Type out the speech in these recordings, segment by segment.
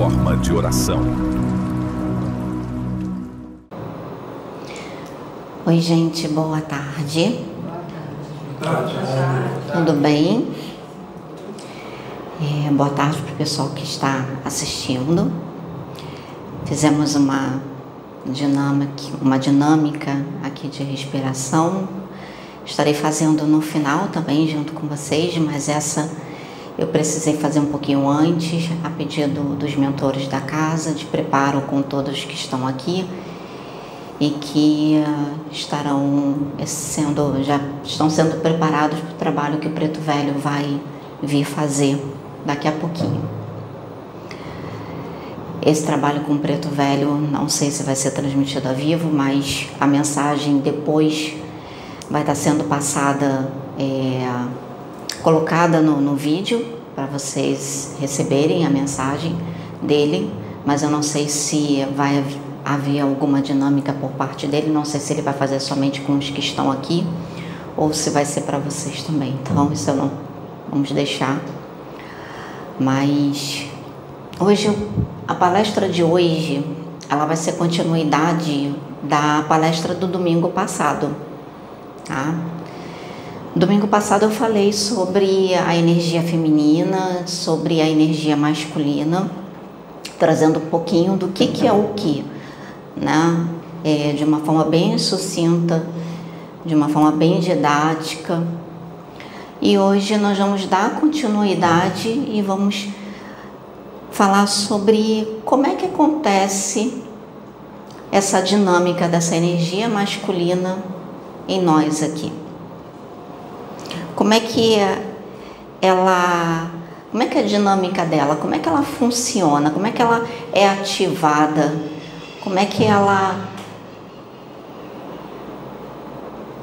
forma de oração. Oi, gente, boa tarde. Tudo bem? Boa tarde para o pessoal que está assistindo. Fizemos uma dinâmica aqui de respiração. Estarei fazendo no final também junto com vocês, mas essa eu precisei fazer um pouquinho antes, a pedido dos mentores da casa, de preparo com todos que estão aqui e que já estão sendo preparados para o trabalho que o Preto Velho vai vir fazer daqui a pouquinho. Esse trabalho com o Preto Velho, não sei se vai ser transmitido ao vivo, mas a mensagem depois vai estar sendo passada, colocada no vídeo para vocês receberem a mensagem dele, mas eu não sei se vai haver alguma dinâmica por parte dele, não sei se ele vai fazer somente com os que estão aqui ou se vai ser para vocês também, então isso eu não vamos deixar. Mas hoje, a palestra de hoje, ela vai ser continuidade da palestra do domingo passado, tá? Domingo passado eu falei sobre a energia feminina, sobre a energia masculina, trazendo um pouquinho do que é o que, né? De uma forma bem sucinta, de uma forma bem didática. E hoje nós vamos dar continuidade e vamos falar sobre como é que acontece essa dinâmica dessa energia masculina em nós aqui. Como é que a dinâmica dela, como é que ela funciona, como é que ela é ativada, como é que ela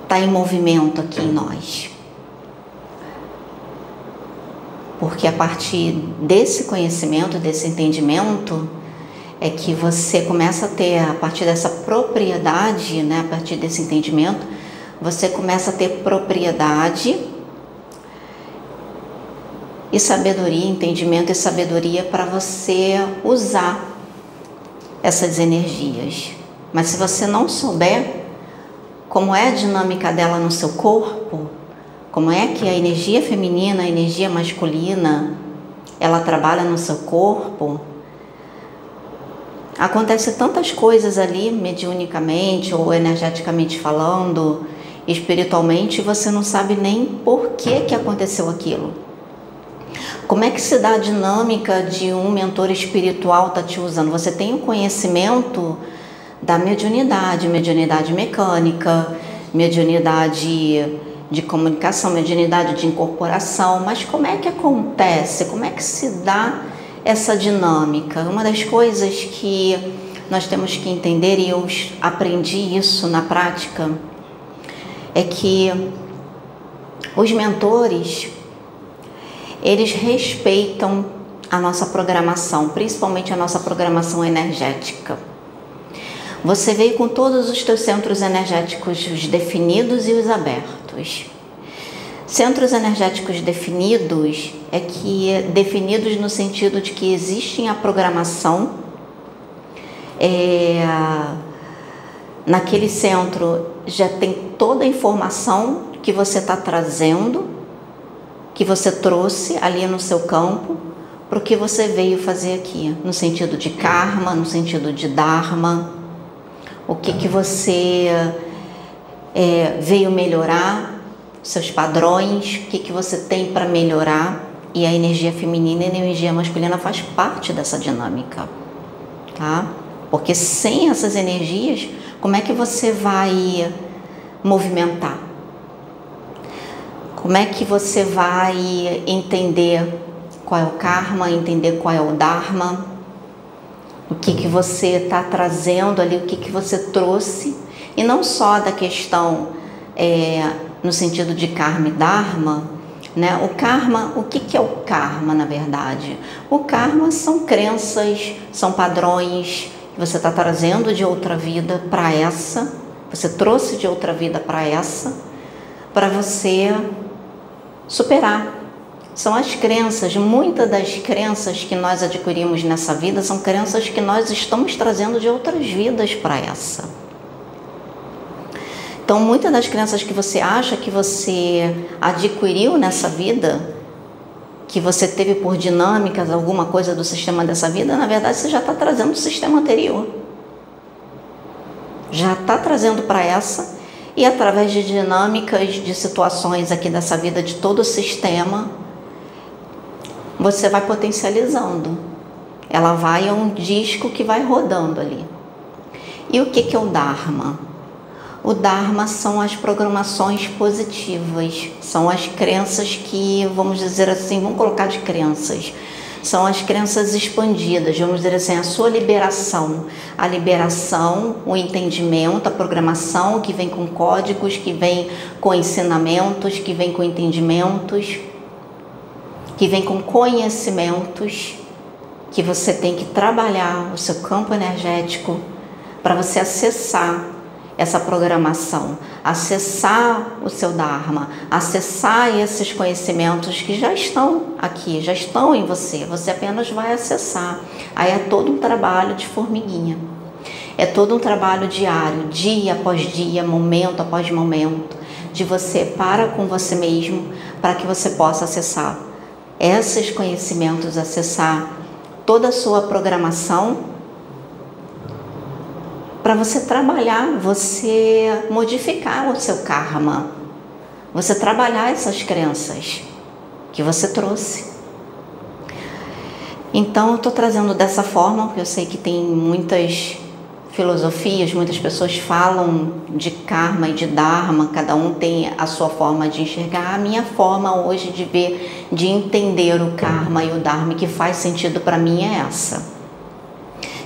está em movimento aqui em nós. Porque a partir desse conhecimento, desse entendimento, é que você começa a ter, a partir dessa propriedade, né, a partir desse entendimento, você começa a ter propriedade e sabedoria, entendimento e sabedoria para você usar essas energias. Mas se você não souber como é a dinâmica dela no seu corpo, como é que a energia feminina, a energia masculina, ela trabalha no seu corpo, acontece tantas coisas ali, mediunicamente ou energeticamente falando, espiritualmente, você não sabe nem por que aconteceu aquilo. Como é que se dá a dinâmica de um mentor espiritual tá te usando? Você tem o conhecimento da mediunidade mecânica, mediunidade de comunicação, mediunidade de incorporação, mas como é que acontece? Como é que se dá essa dinâmica? Uma das coisas que nós temos que entender, e eu aprendi isso na prática, é que os mentores, eles respeitam a nossa programação, principalmente a nossa programação energética. Você veio com todos os teus centros energéticos, os definidos e os abertos. Centros energéticos definidos definidos no sentido de que existe a programação, naquele centro já tem toda a informação que você está trazendo, que você trouxe ali no seu campo, para o que você veio fazer aqui, no sentido de karma, no sentido de dharma, o que você veio melhorar, seus padrões, o que você tem para melhorar, e a energia feminina e a energia masculina faz parte dessa dinâmica, tá? Porque sem essas energias, como é que você vai movimentar? Como é que você vai entender qual é o karma, entender qual é o dharma, o que você está trazendo ali, o que você trouxe, e não só da questão no sentido de karma e dharma, né? O karma, o que é o karma na verdade? O karma são crenças, são padrões que você está trazendo de outra vida para essa, você trouxe de outra vida para essa, para você superar São as crenças. Muitas das crenças que nós adquirimos nessa vida são crenças que nós estamos trazendo de outras vidas para essa. Então, muitas das crenças que você acha que você adquiriu nessa vida, que você teve por dinâmicas, alguma coisa do sistema dessa vida, na verdade você já está trazendo do sistema anterior. Já está trazendo para essa, e através de dinâmicas, de situações aqui dessa vida, de todo o sistema, você vai potencializando. Ela vai a um disco que vai rodando ali. E o que é o Dharma? O Dharma são as programações positivas, são as crenças que, vamos dizer assim, vamos colocar de crenças, são as crenças expandidas, vamos dizer assim, a sua liberação. A liberação, o entendimento, a programação que vem com códigos, que vem com ensinamentos, que vem com entendimentos, que vem com conhecimentos, que você tem que trabalhar o seu campo energético para você acessar essa programação, acessar o seu Dharma, acessar esses conhecimentos que já estão aqui, já estão em você, você apenas vai acessar. Aí é todo um trabalho de formiguinha, é todo um trabalho diário, dia após dia, momento após momento, de você para com você mesmo, para que você possa acessar esses conhecimentos, acessar toda a sua programação, para você trabalhar, você modificar o seu karma, você trabalhar essas crenças que você trouxe. Então eu estou trazendo dessa forma, porque eu sei que tem muitas filosofias, muitas pessoas falam de karma e de dharma, cada um tem a sua forma de enxergar. A minha forma hoje de ver, de entender o karma e o dharma que faz sentido para mim é essa.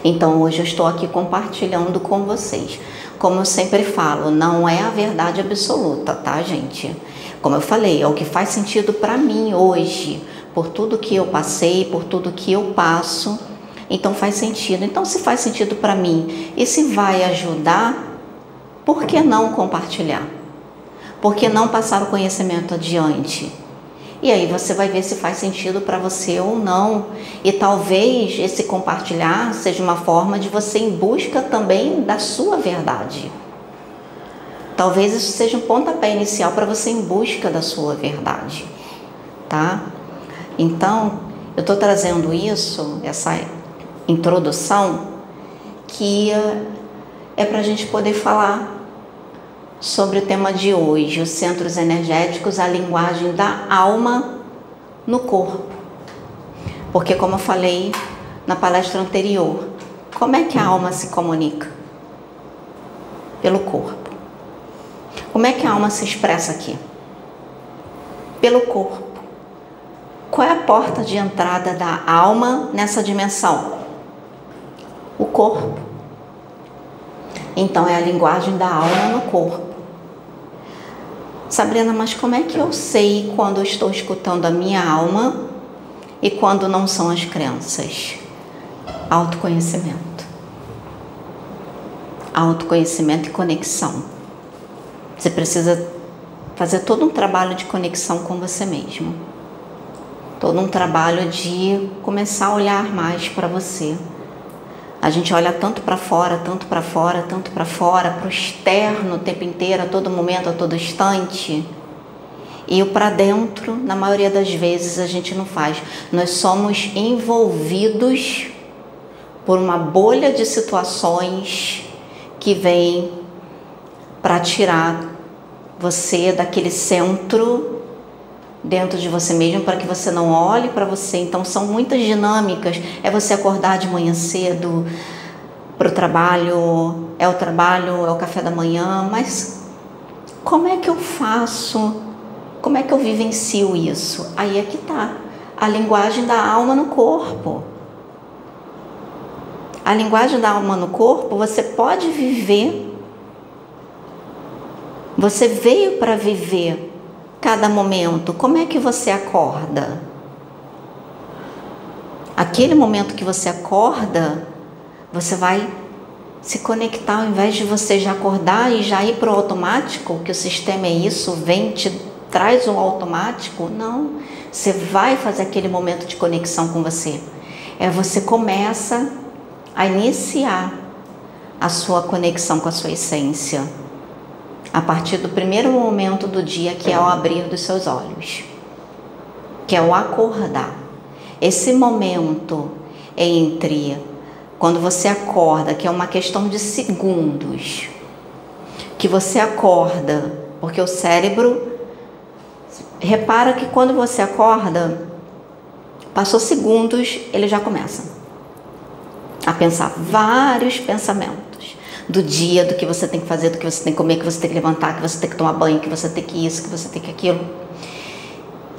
Então hoje eu estou aqui compartilhando com vocês. Como eu sempre falo, não é a verdade absoluta, tá, gente? Como eu falei, é o que faz sentido para mim hoje, por tudo que eu passei, por tudo que eu passo, então faz sentido. Então se faz sentido para mim e se vai ajudar, por que não compartilhar? Por que não passar o conhecimento adiante? E aí você vai ver se faz sentido para você ou não. E talvez esse compartilhar seja uma forma de você ir em busca também da sua verdade. Talvez isso seja um pontapé inicial para você ir em busca da sua verdade, tá? Então, eu estou trazendo isso, essa introdução, que é para a gente poder falar sobre o tema de hoje, os centros energéticos, a linguagem da alma no corpo. Porque, como eu falei na palestra anterior, como é que a alma se comunica? Pelo corpo. Como é que a alma se expressa aqui? Pelo corpo. Qual é a porta de entrada da alma nessa dimensão? O corpo. Então é a linguagem da alma no corpo. Sabrina, mas como é que eu sei quando eu estou escutando a minha alma e quando não são as crenças? Autoconhecimento. Autoconhecimento e conexão. Você precisa fazer todo um trabalho de conexão com você mesmo. Todo um trabalho de começar a olhar mais para você. A gente olha tanto para fora, tanto para fora, tanto para fora, para o externo o tempo inteiro, a todo momento, a todo instante. E o para dentro, na maioria das vezes, a gente não faz. Nós somos envolvidos por uma bolha de situações que vem para tirar você daquele centro dentro de você mesmo, para que você não olhe para você. Então são muitas dinâmicas. É você acordar de manhã cedo para o trabalho, é o café da manhã, mas como é que eu faço? Como é que eu vivencio isso? Aí é que tá a linguagem da alma no corpo. A linguagem da alma no corpo, você pode viver. Você veio para viver cada momento. Como é que você acorda? Aquele momento que você acorda, você vai se conectar, ao invés de você já acordar e já ir para o automático, que o sistema é isso, vem, te traz o automático. Não, Você vai fazer aquele momento de conexão com você. Você começa a iniciar a sua conexão com a sua essência a partir do primeiro momento do dia, que é o abrir dos seus olhos, que é o acordar. Esse momento entre quando você acorda, que é uma questão de segundos, que você acorda, porque o cérebro, repara que quando você acorda, passou segundos, ele já começa a pensar vários pensamentos do dia, do que você tem que fazer, do que você tem que comer, que você tem que levantar, que você tem que tomar banho, que você tem que isso, que você tem que aquilo.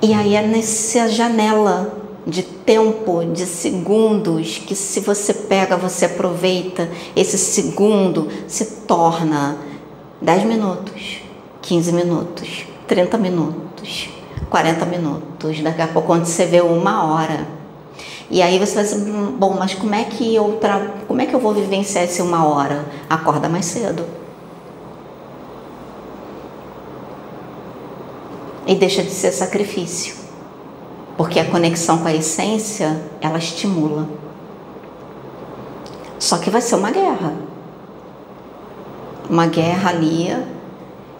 E aí é nessa janela de tempo, de segundos, que se você pega, você aproveita, esse segundo se torna 10 minutos, 15 minutos, 30 minutos, 40 minutos, daqui a pouco quando você vê 1 hora. E aí você vai dizer, bom, mas como é que eu vou vivenciar esse 1 hora? Acorda mais cedo. E deixa de ser sacrifício. Porque a conexão com a essência, ela estimula. Só que vai ser uma guerra. Uma guerra ali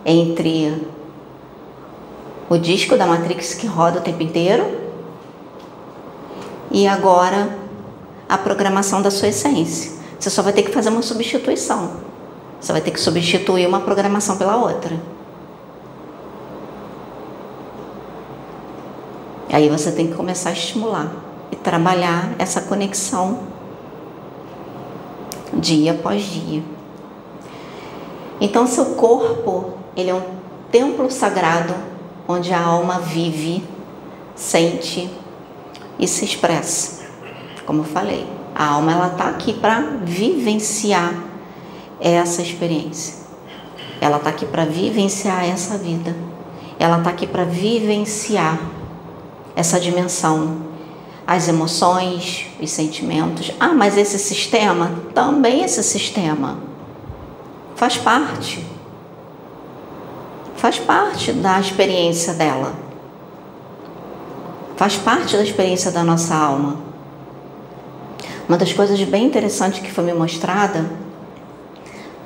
entre o disco da Matrix que roda o tempo inteiro e agora a programação da sua essência. Você só vai ter que fazer uma substituição. Você vai ter que substituir uma programação pela outra. Aí você tem que começar a estimular e trabalhar essa conexão dia após dia. Então, seu corpo, ele é um templo sagrado onde a alma vive, sente e se expressa. Como eu falei, a alma, ela está aqui para vivenciar essa experiência. Ela está aqui para vivenciar essa vida. Ela está aqui para vivenciar essa dimensão, as emoções, os sentimentos. Ah, mas esse sistema, também esse sistema faz parte da experiência dela, faz parte da experiência da nossa alma. Uma das coisas bem interessantes que foi me mostrada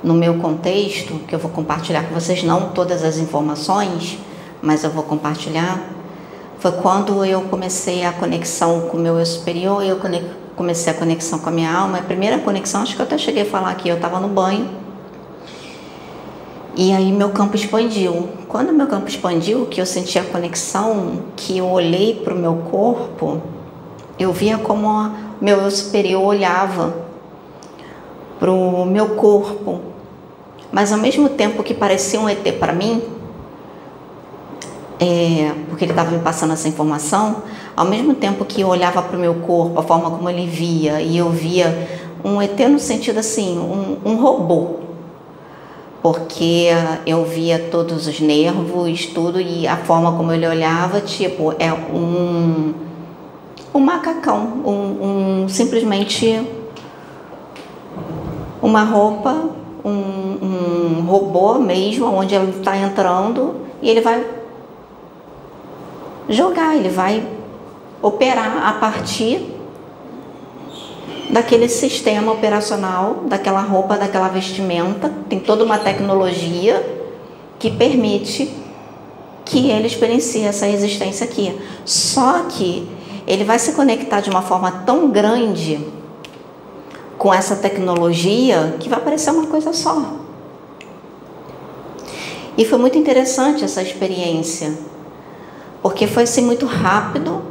no meu contexto, que eu vou compartilhar com vocês, não todas as informações, mas eu vou compartilhar, foi quando eu comecei a conexão com o meu eu superior, eu comecei a conexão com a minha alma. A primeira conexão, acho que eu até cheguei a falar aqui, eu estava no banho, e aí meu campo expandiu. Quando meu campo expandiu, que eu senti a conexão, que eu olhei para o meu corpo, eu via como o meu eu superior olhava para o meu corpo, mas ao mesmo tempo que parecia um ET para mim, porque ele estava me passando essa informação, ao mesmo tempo que eu olhava para o meu corpo, a forma como ele via, e eu via um ET no sentido assim, um robô, porque eu via todos os nervos, tudo, e a forma como ele olhava, tipo, é um macacão, simplesmente uma roupa, um robô mesmo, onde ele está entrando e ele vai jogar, ele vai operar a partir daquele sistema operacional, daquela roupa, daquela vestimenta. Tem toda uma tecnologia que permite que ele experiencie essa existência aqui. Só que ele vai se conectar de uma forma tão grande com essa tecnologia que vai parecer uma coisa só. E foi muito interessante essa experiência, porque foi assim muito rápido,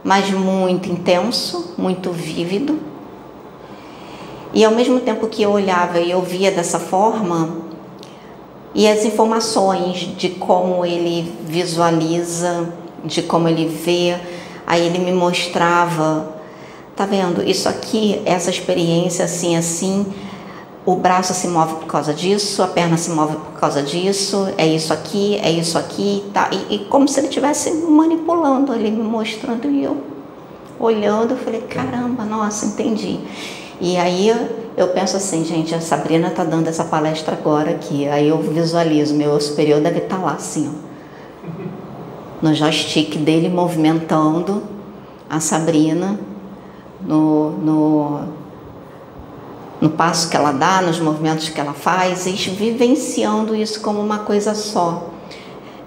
mas muito intenso, muito vívido. E ao mesmo tempo que eu olhava e eu via dessa forma, e as informações de como ele visualiza, de como ele vê, aí ele me mostrava, tá vendo? Isso aqui, essa experiência assim, o braço se move por causa disso, a perna se move por causa disso, é isso aqui, tá? E como se ele estivesse manipulando ali, me mostrando, e eu olhando, eu falei, caramba, nossa, entendi. E aí eu penso assim, gente, a Sabrina tá dando essa palestra agora aqui, aí eu visualizo, meu superior deve estar lá assim, ó. no joystick dele, movimentando a Sabrina no passo que ela dá, nos movimentos que ela faz, e vivenciando isso como uma coisa só.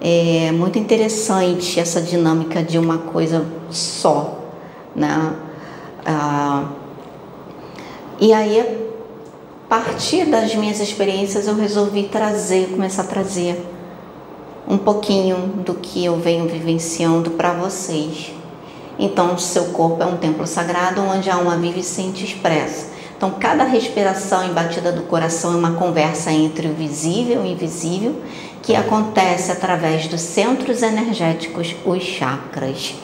É muito interessante essa dinâmica de uma coisa só, né? E aí, a partir das minhas experiências, eu resolvi começar a trazer um pouquinho do que eu venho vivenciando para vocês. Então, seu corpo é um templo sagrado onde a alma vive e sente expressa. Então, cada respiração e batida do coração é uma conversa entre o visível e o invisível que acontece através dos centros energéticos, os chakras.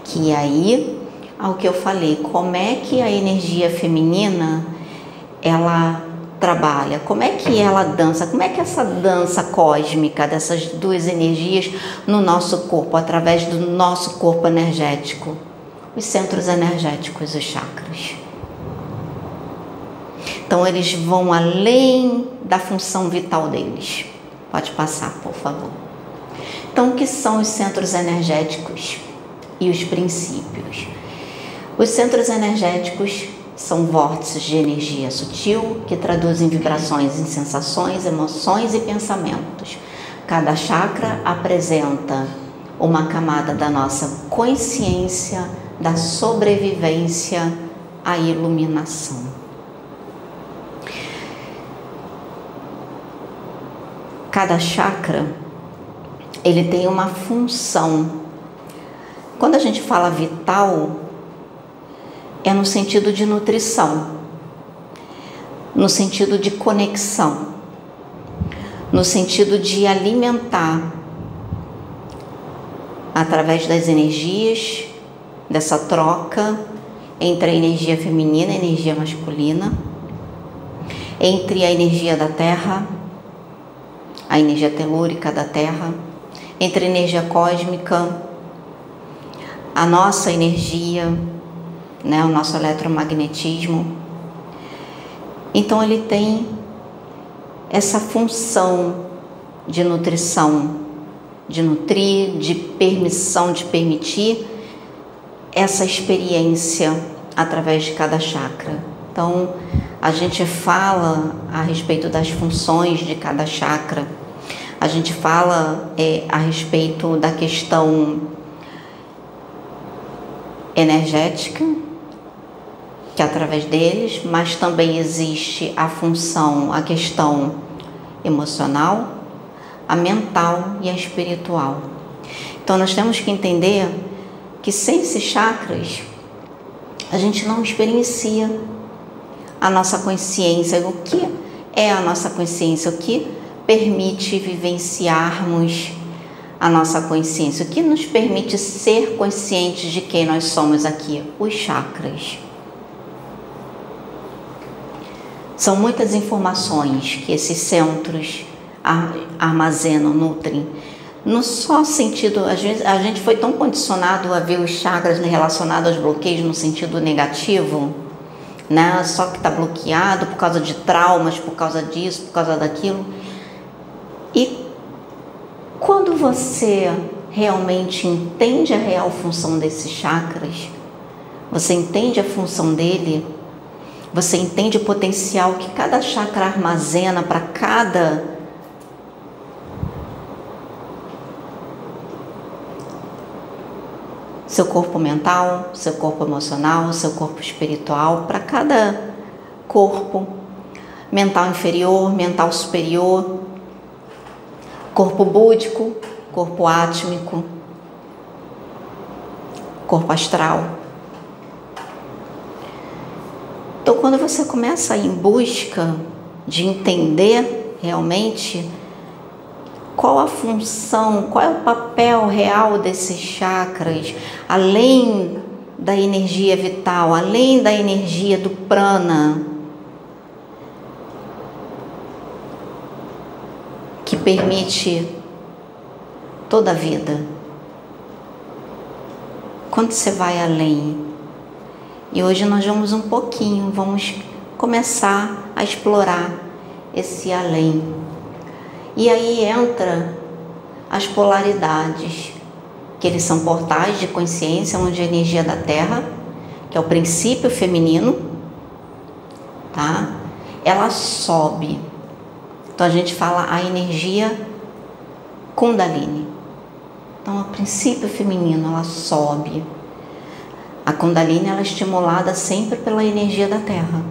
Que aí, ao que eu falei, como é que a energia feminina, ela trabalha, como é que ela dança, como é que essa dança cósmica dessas duas energias no nosso corpo, através do nosso corpo energético, os centros energéticos, os chakras. Então eles vão além da função vital deles. Pode passar, por favor. Então, o que são os centros energéticos e os princípios? Os centros energéticos são vórtices de energia sutil que traduzem vibrações em sensações, emoções e pensamentos. Cada chakra apresenta uma camada da nossa consciência, da sobrevivência à iluminação. Cada chakra, ele tem uma função. Quando a gente fala vital, é no sentido de nutrição, no sentido de conexão, no sentido de alimentar através das energias, dessa troca entre a energia feminina e a energia masculina, entre a energia da terra, a energia telúrica da terra, entre a energia cósmica, a nossa energia, né, o nosso eletromagnetismo. Então ele tem essa função de nutrição, de nutrir, de permissão, de permitir essa experiência através de cada chakra. Então a gente fala a respeito das funções de cada chakra, a gente fala a respeito da questão energética, que é através deles, mas também existe a função, a questão emocional, a mental e a espiritual. Então nós temos que entender que sem esses chakras a gente não experiencia a nossa consciência. O que é a nossa consciência? O que permite vivenciarmos a nossa consciência? O que nos permite ser conscientes de quem nós somos aqui? Os chakras. São muitas informações que esses centros armazenam, nutrem. No só sentido, às vezes a gente foi tão condicionado a ver os chakras relacionados aos bloqueios no sentido negativo, né? Só que está bloqueado por causa de traumas, por causa disso, por causa daquilo. E quando você realmente entende a real função desses chakras, você entende a função dele, você entende o potencial que cada chakra armazena para cada seu corpo mental, seu corpo emocional, seu corpo espiritual, para cada corpo, mental inferior, mental superior, corpo búdico, corpo átmico, corpo astral. Então, quando você começa a ir em busca de entender realmente qual a função, qual é o papel real desses chakras, além da energia vital, além da energia do prana, que permite toda a vida. Quando você vai além, e hoje nós vamos um pouquinho, vamos começar a explorar esse além. E aí entra as polaridades, que eles são portais de consciência, onde a energia da Terra, que é o princípio feminino, tá? Ela sobe. Então a gente fala a energia Kundalini. Então o princípio feminino, ela sobe. A Kundalini, ela é estimulada sempre pela energia da Terra.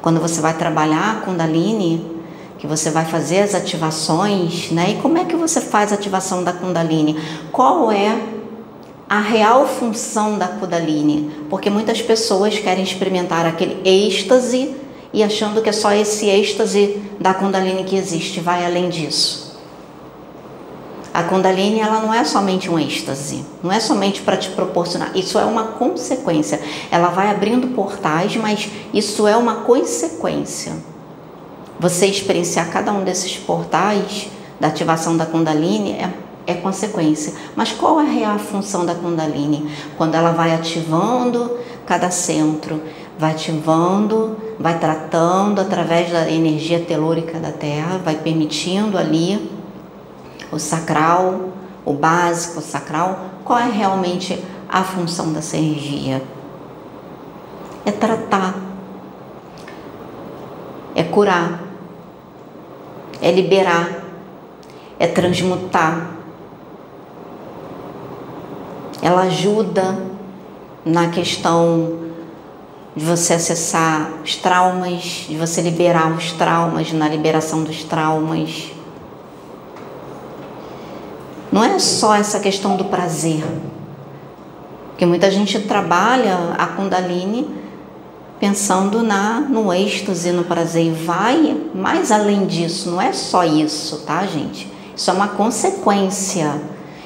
Quando você vai trabalhar a Kundalini, que você vai fazer as ativações, né? E como é que você faz a ativação da Kundalini? Qual é a real função da Kundalini? Porque muitas pessoas querem experimentar aquele êxtase e achando que é só esse êxtase da Kundalini que existe, vai além disso. A Kundalini, ela não é somente um êxtase, não é somente para te proporcionar, isso é uma consequência. Ela vai abrindo portais, mas isso é uma consequência. Você experienciar cada um desses portais da ativação da Kundalini é consequência. Mas qual é a real função da Kundalini? Quando ela vai ativando cada centro, vai ativando, vai tratando através da energia telúrica da Terra, vai permitindo ali o sacral, o básico, o sacral. Qual é realmente a função dessa energia? É tratar, é curar, é liberar, é transmutar. Ela ajuda na questão de você acessar os traumas, de você liberar os traumas, na liberação dos traumas. Não é só essa questão do prazer, porque muita gente trabalha a Kundalini pensando no êxtase, no prazer, e vai mais além disso. Não é só isso, tá, gente? Isso é uma consequência.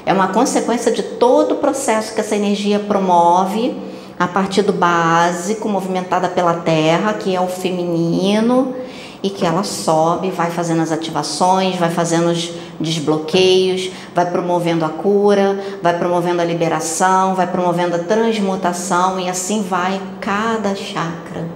É uma consequência de todo o processo que essa energia promove a partir do básico, movimentada pela Terra, que é o feminino, e que ela sobe, vai fazendo as ativações, vai fazendo os desbloqueios, vai promovendo a cura, vai promovendo a liberação, vai promovendo a transmutação, e assim vai cada chakra,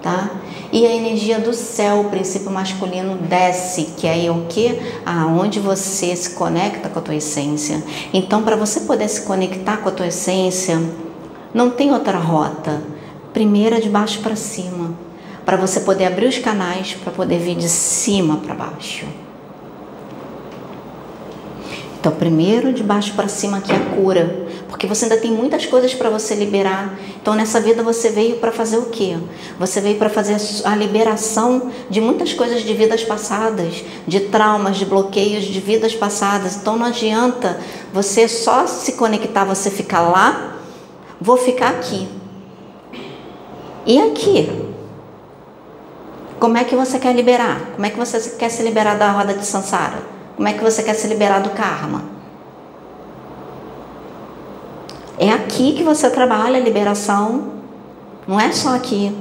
tá? E a energia do céu, o princípio masculino, desce, que é o que? Aonde você se conecta com a tua essência. Então, para você poder se conectar com a tua essência, não tem outra rota. Primeiro é de baixo para cima, para você poder abrir os canais, para poder vir de cima para baixo. Então, primeiro de baixo para cima, que é a cura, porque você ainda tem muitas coisas para você liberar. Então, nessa vida você veio para fazer o quê? Você veio para fazer a liberação de muitas coisas de vidas passadas, de traumas, de bloqueios de vidas passadas. Então, não adianta você só se conectar, você ficar lá, vou ficar aqui. E aqui? Como é que você quer liberar? Como é que você quer se liberar da roda de Sansara? Como é que você quer se liberar do karma? É aqui que você trabalha a liberação, não é só aqui.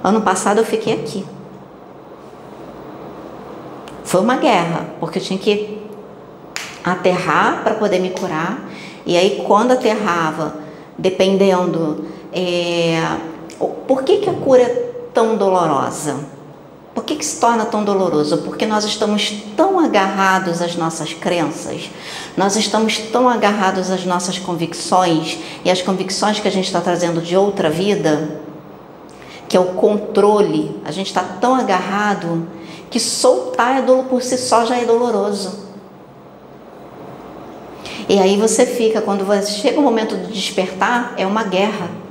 Ano passado eu fiquei aqui. Foi uma guerra, porque eu tinha que aterrar para poder me curar. E aí quando aterrava, dependendo... Por que a cura é tão dolorosa? Por que se torna tão doloroso? Porque nós estamos tão agarrados às nossas crenças, nós estamos tão agarrados às nossas convicções, e as convicções que a gente está trazendo de outra vida, que é o controle, a gente está tão agarrado que soltar por si só já é doloroso. E aí você fica, quando chega o momento de despertar, é uma guerra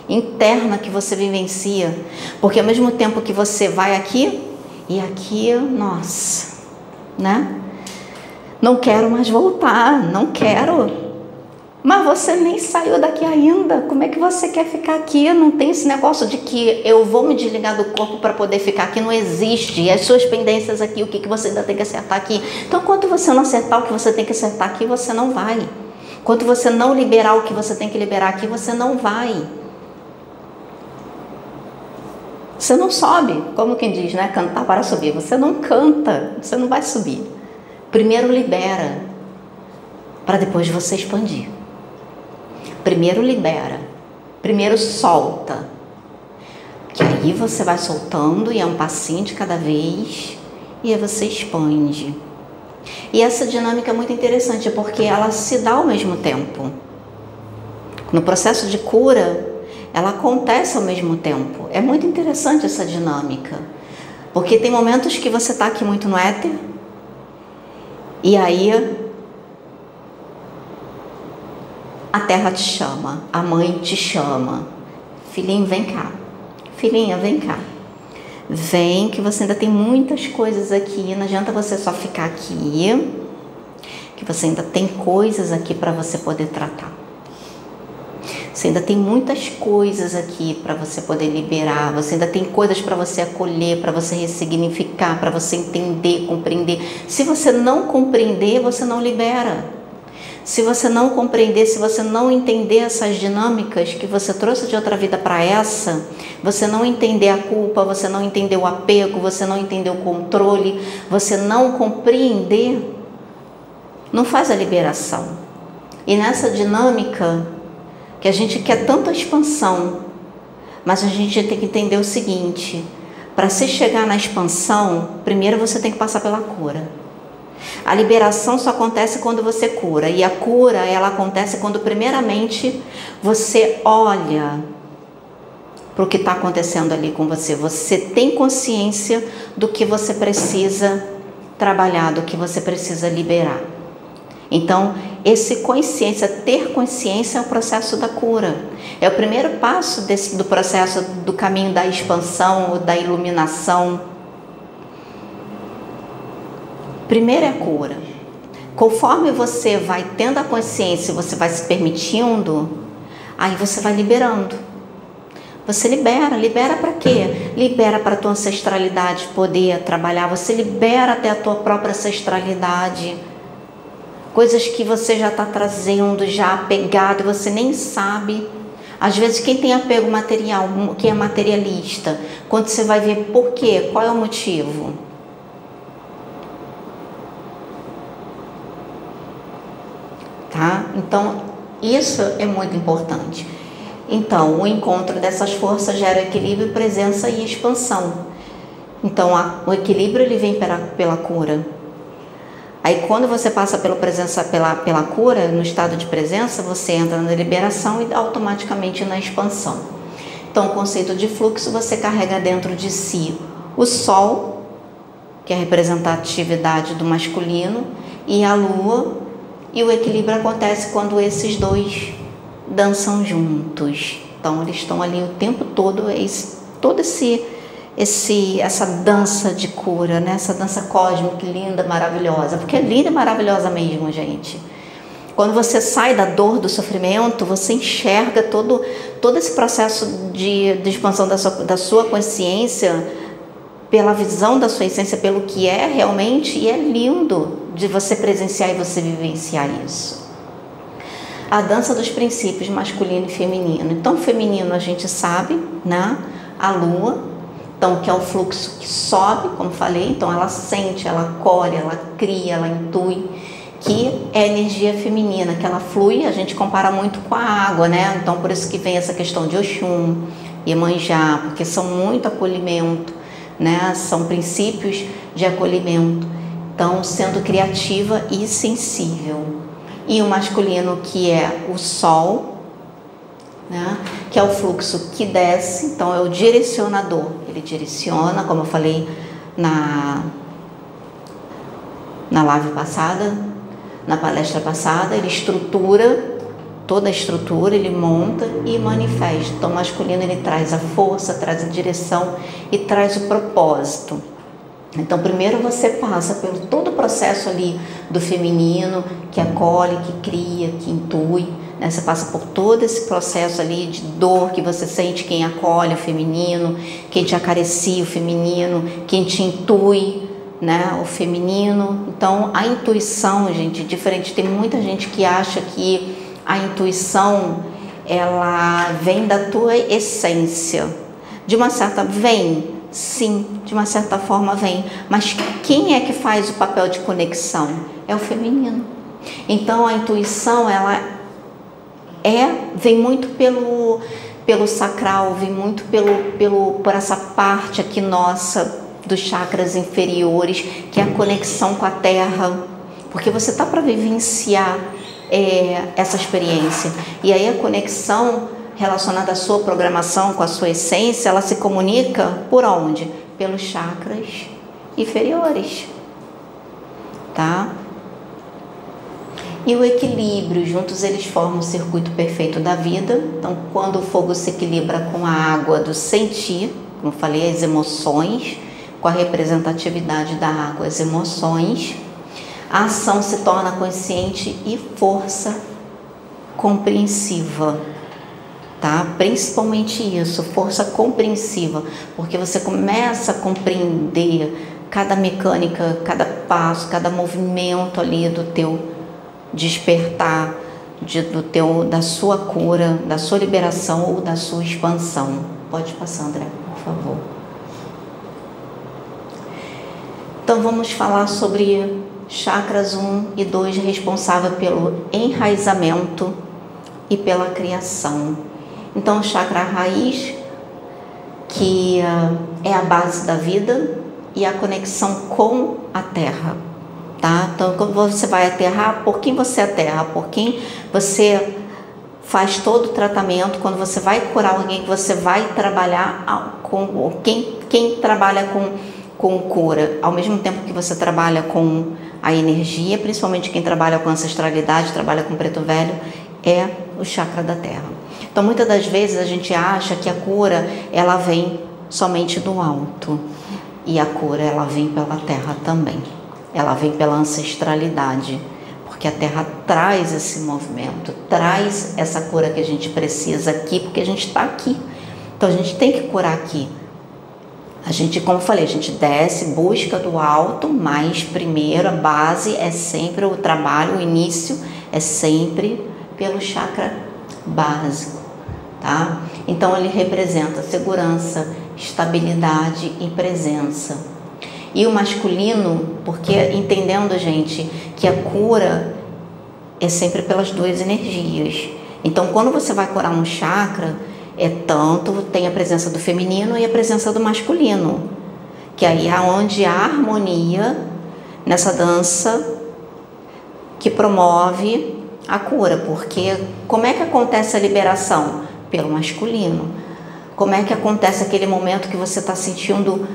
interna que você vivencia, porque ao mesmo tempo que você vai aqui e aqui, nossa, né? Não quero mais voltar, não quero. Mas você nem saiu daqui ainda. Como é que você quer ficar aqui? Não tem esse negócio de que eu vou me desligar do corpo para poder ficar aqui, não existe. E as suas pendências aqui, o que você ainda tem que acertar aqui? Então, enquanto você não acertar o que você tem que acertar aqui, você não vai. Enquanto você não liberar o que você tem que liberar aqui, você não vai. Você não sobe, como quem diz, né? Cantar para subir. Você não canta, você não vai subir. Primeiro libera, para depois você expandir. Primeiro libera, primeiro solta. Que aí você vai soltando e é um passinho de cada vez, e aí você expande. E essa dinâmica é muito interessante porque ela se dá ao mesmo tempo. No processo de cura, ela acontece ao mesmo tempo. É muito interessante essa dinâmica. Porque tem momentos que você está aqui muito no éter, e aí a terra te chama, a mãe te chama. Filhinho, vem cá. Filhinha, vem cá. Vem que você ainda tem muitas coisas aqui, não adianta você só ficar aqui, que você ainda tem coisas aqui para você poder tratar. Você ainda tem muitas coisas aqui para você poder liberar, você ainda tem coisas para você acolher, para você ressignificar, para você entender, compreender. Se você não compreender, você não libera. Se você não compreender, se você não entender essas dinâmicas que você trouxe de outra vida para essa, você não entender a culpa, você não entender o apego, você não entender o controle, você não compreender, não faz a liberação. E nessa dinâmica, que a gente quer tanta expansão, mas a gente tem que entender o seguinte: para se chegar na expansão, primeiro você tem que passar pela cura. A liberação só acontece quando você cura, e a cura ela acontece quando primeiramente você olha para o que está acontecendo ali com você. Você tem consciência do que você precisa trabalhar, do que você precisa liberar. Então, ter consciência é o processo da cura. É o primeiro passo do processo do caminho da expansão ou da iluminação. Primeiro é a cura. Conforme você vai tendo a consciência, você vai se permitindo, aí você vai liberando. Você libera para quê? Libera para a tua ancestralidade poder trabalhar, você libera até a tua própria ancestralidade. Coisas que você já está trazendo, já apegado, e você nem sabe. Às vezes quem tem apego material, quem é materialista, quando você vai ver por quê, qual é o motivo? Tá? Então, isso é muito importante. Então, o encontro dessas forças gera equilíbrio, presença e expansão. Então, o equilíbrio ele vem pela cura. Aí quando você passa pela cura, no estado de presença, você entra na liberação e automaticamente na expansão. Então, o conceito de fluxo, você carrega dentro de si o Sol, que é a representatividade do masculino, e a Lua, e o equilíbrio acontece quando esses dois dançam juntos. Então, eles estão ali o tempo todo, essa dança de cura, né? Essa dança cósmica, linda, maravilhosa, porque é linda e maravilhosa mesmo, gente. Quando você sai da dor, do sofrimento, você enxerga todo esse processo de expansão da sua consciência, pela visão da sua essência, pelo que é realmente, e é lindo de você presenciar e você vivenciar isso. A dança dos princípios masculino e feminino. Então, o feminino a gente sabe, né? A Lua. Então, que é o fluxo que sobe, como falei, então ela sente, ela acolhe, ela cria, ela intui, que é a energia feminina, que ela flui, a gente compara muito com a água, né? Então, por isso que vem essa questão de Oxum, Iemanjá, porque são muito acolhimento, né? São princípios de acolhimento, então, sendo criativa e sensível. E o masculino, que é o Sol, né? Que é o fluxo que desce, então é o direcionador. Ele direciona, como eu falei na live passada, na palestra passada, ele estrutura, toda a estrutura, ele monta e manifesta. Então, o masculino ele traz a força, traz a direção e traz o propósito. Então, primeiro você passa pelo todo o processo ali do feminino, que acolhe, que cria, que intui, né? Você passa por todo esse processo ali de dor que você sente, quem acolhe o feminino, quem te acaricia o feminino, quem te intui, né? O feminino. Então, a intuição, gente, diferente. Tem muita gente que acha que a intuição, ela vem da tua essência. De uma certa... Sim, de uma certa forma vem, mas quem é que faz o papel de conexão? É o feminino. Então a intuição, ela vem muito pelo sacral, vem muito por essa parte aqui nossa dos chakras inferiores, que é a conexão com a terra, porque você está para vivenciar essa experiência. E aí a conexão relacionada à sua programação, com a sua essência, ela se comunica por onde? Pelos chakras inferiores, tá? E o equilíbrio, juntos eles formam o circuito perfeito da vida. Então, quando o fogo se equilibra com a água do sentir, como eu falei, as emoções, com a representatividade da água, as emoções, a ação se torna consciente e força compreensiva, tá? Principalmente isso, força compreensiva, porque você começa a compreender cada mecânica, cada passo, cada movimento ali do teu despertar, da sua cura, da sua liberação ou da sua expansão. Pode passar, André, por favor. Então vamos falar sobre chakras 1 e 2, responsável pelo enraizamento e pela criação. Então o chakra raiz, que é a base da vida e a conexão com a terra, tá? Então quando você vai aterrar, por quem você aterra? Por quem você faz todo o tratamento? Quando você vai curar alguém, você vai trabalhar com quem trabalha com cura, ao mesmo tempo que você trabalha com a energia, principalmente quem trabalha com ancestralidade, trabalha com preto velho, é o chakra da terra. Então muitas das vezes a gente acha que a cura ela vem somente do alto, e a cura ela vem pela terra também, ela vem pela ancestralidade, porque a terra traz esse movimento, traz essa cura que a gente precisa aqui, porque a gente está aqui, então a gente tem que curar aqui. A gente, como eu falei, a gente desce, busca do alto, mas primeiro a base é sempre o trabalho, o início é sempre pelo chakra básico, tá? Então ele representa segurança, estabilidade e presença. E o masculino, porque entendendo, gente, que a cura é sempre pelas duas energias. Então quando você vai curar um chakra, tem a presença do feminino e a presença do masculino, que aí é onde há harmonia nessa dança que promove a cura, porque como é que acontece a liberação? Pelo masculino. Como é que acontece aquele momento que você está sentindo,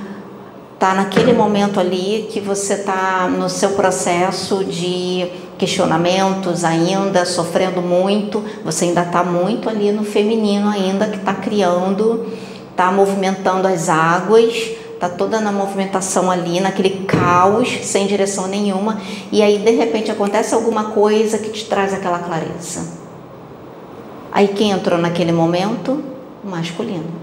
está naquele momento ali que você está no seu processo de questionamentos ainda, sofrendo muito, você ainda está muito ali no feminino ainda, que está criando, está movimentando as águas, está toda na movimentação ali, naquele caos, sem direção nenhuma, e aí de repente acontece alguma coisa que te traz aquela clareza. Aí quem entrou naquele momento? O masculino.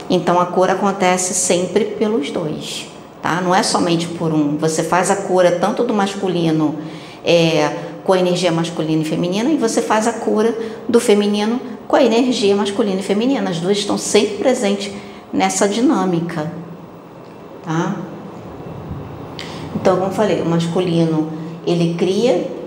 Então a cura acontece sempre pelos dois, tá? Não é somente por um. Você faz a cura tanto do masculino com a energia masculina e feminina, e você faz a cura do feminino com a energia masculina e feminina. As duas estão sempre presentes nessa dinâmica, tá? Então, como eu falei, o masculino ele cria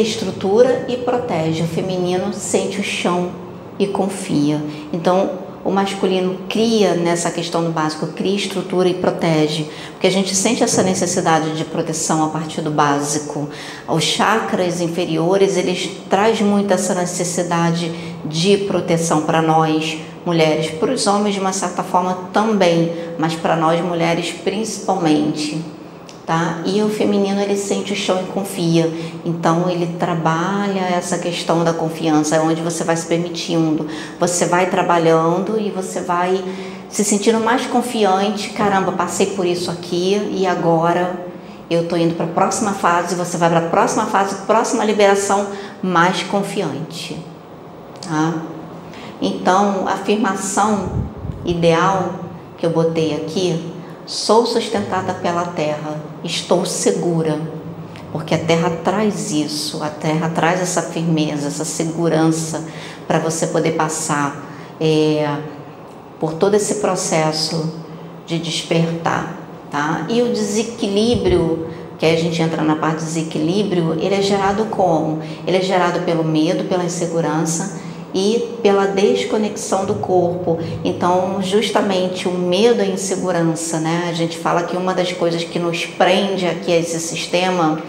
estrutura e protege. O feminino sente o chão e confia. Então o masculino cria, nessa questão do básico, cria estrutura e protege, porque a gente sente essa necessidade de proteção a partir do básico. Os chakras inferiores, eles trazem muito essa necessidade de proteção para nós mulheres, para os homens de uma certa forma também, mas para nós mulheres principalmente, tá? E o feminino ele sente o chão e confia, então ele trabalha essa questão da confiança, onde você vai se permitindo, você vai trabalhando e você vai se sentindo mais confiante. Caramba, passei por isso aqui e agora eu estou indo para a próxima fase. Você vai para a próxima fase, próxima liberação, mais confiante, tá? Então a afirmação ideal que eu botei aqui: sou sustentada pela terra, estou segura, porque a terra traz isso, a terra traz essa firmeza, essa segurança para você poder passar por todo esse processo de despertar, tá? E o desequilíbrio, que aí a gente entra na parte de desequilíbrio, ele é gerado como? Ele é gerado pelo medo, pela insegurança e pela desconexão do corpo. Então, justamente o medo e a insegurança, né? A gente fala que uma das coisas que nos prende aqui a esse sistema,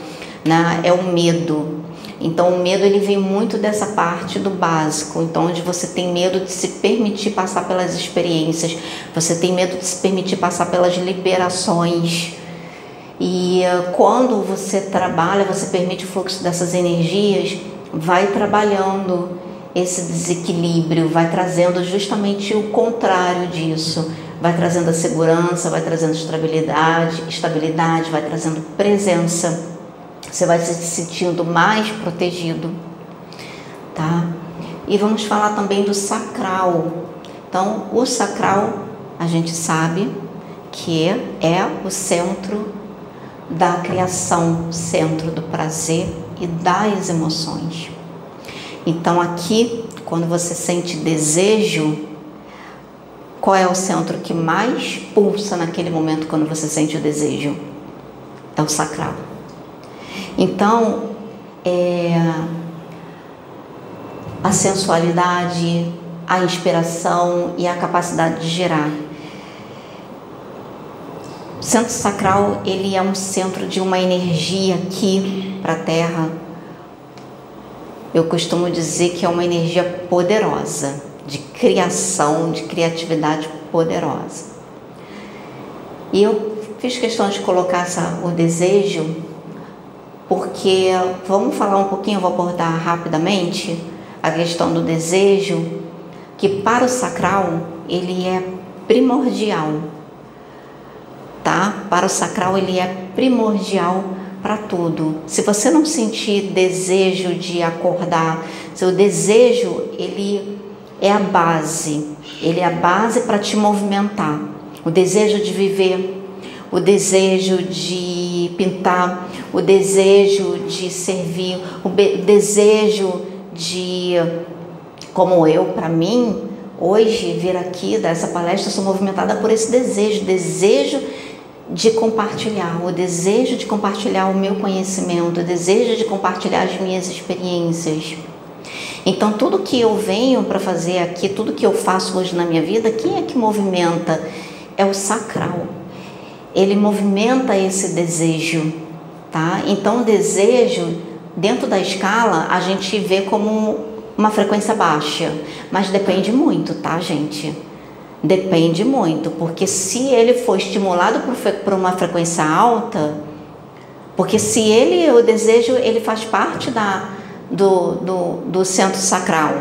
né, é o medo. Então, o medo ele vem muito dessa parte do básico, então onde você tem medo de se permitir passar pelas experiências, você tem medo de se permitir passar pelas liberações. E quando você trabalha, você permite o fluxo dessas energias, vai trabalhando esse desequilíbrio, vai trazendo justamente o contrário disso, vai trazendo a segurança, vai trazendo estabilidade, vai trazendo presença. Você vai se sentindo mais protegido, tá? E vamos falar também do sacral. Então, o sacral, a gente sabe que é o centro da criação, centro do prazer e das emoções. Então, aqui, quando você sente desejo, qual é o centro que mais pulsa naquele momento quando você sente o desejo? É o sacral. Então, a sensualidade, a inspiração e a capacidade de gerar. O centro sacral, ele é um centro de uma energia aqui para a Terra. Eu costumo dizer que é uma energia poderosa, de criação, de criatividade poderosa. E eu fiz questão de colocar o desejo, porque vamos falar um pouquinho, eu vou abordar rapidamente a questão do desejo, que para o sacral ele é primordial, tá? Para o sacral ele é primordial para tudo. Se você não sentir desejo de acordar, seu desejo ele é a base para te movimentar, o desejo de viver, o desejo de pintar, o desejo de servir, o desejo de, como eu, para mim, hoje vir aqui dar essa palestra, eu sou movimentada por esse desejo de compartilhar, o desejo de compartilhar o meu conhecimento, o desejo de compartilhar as minhas experiências. Então, tudo que eu venho para fazer aqui, tudo que eu faço hoje na minha vida, quem é que movimenta? É o sacral. Ele movimenta esse desejo, tá? Então, o desejo, dentro da escala, a gente vê como uma frequência baixa, mas depende muito, tá, gente? Depende muito, porque se ele for estimulado por uma frequência alta, porque se o desejo, ele faz parte do centro sacral.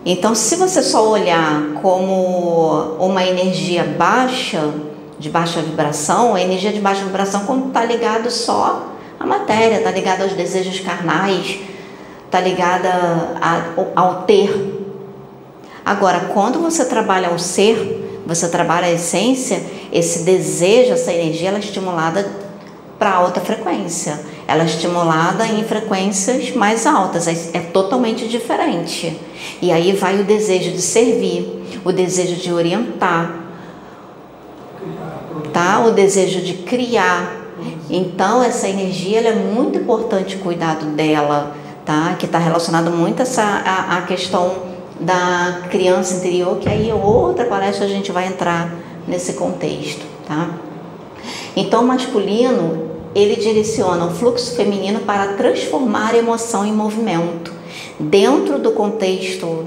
Então, se você só olhar como uma energia baixa, de baixa vibração, a energia de baixa vibração como está ligado só à matéria, está ligada aos desejos carnais, está ligada ao ter. Agora, quando você trabalha o ser, você trabalha a essência, esse desejo, essa energia, ela é estimulada para alta frequência, ela é estimulada em frequências mais altas, é totalmente diferente. E aí vai o desejo de servir, o desejo de orientar, tá? O desejo de criar. Então, essa energia, ela é muito importante o cuidado dela, tá? Que está relacionado muito a questão da criança interior, que aí outra palestra a gente vai entrar nesse contexto, tá? Então, o masculino, ele direciona o fluxo feminino para transformar a emoção em movimento. Dentro do contexto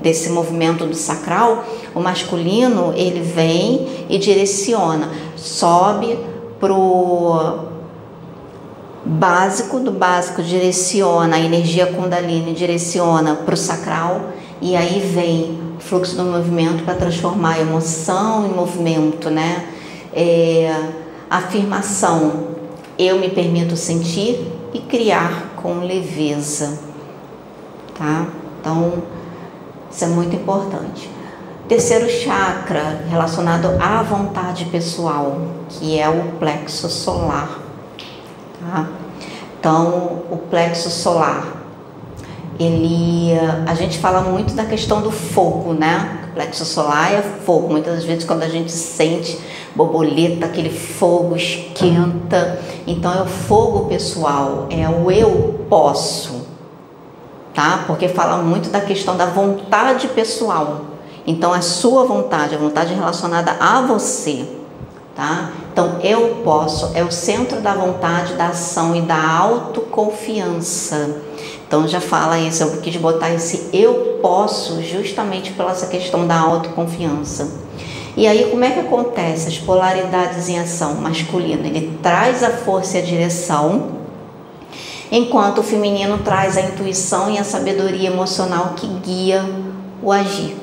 desse movimento do sacral, o masculino, ele vem e direciona, sobe pro básico, do básico direciona a energia Kundalini, direciona para o sacral, e aí vem o fluxo do movimento para transformar a emoção em movimento, né? Afirmação: eu me permito sentir e criar com leveza, tá? Então, isso é muito importante. Terceiro chakra, relacionado à vontade pessoal, que é o plexo solar. Tá? Então, o plexo solar, a gente fala muito da questão do fogo, né? O plexo solar é fogo. Muitas vezes, quando a gente sente borboleta, aquele fogo esquenta. Então, é o fogo pessoal, é o eu posso. tá? Porque fala muito da questão da vontade pessoal. Então, a sua vontade, a vontade relacionada a você, tá? Então, eu posso, é o centro da vontade, da ação e da autoconfiança. Então, já fala isso, eu quis botar esse eu posso justamente pela essa questão da autoconfiança. E aí, como é que acontece as polaridades em ação? Masculino, ele traz a força e a direção, enquanto o feminino traz a intuição e a sabedoria emocional que guia o agir.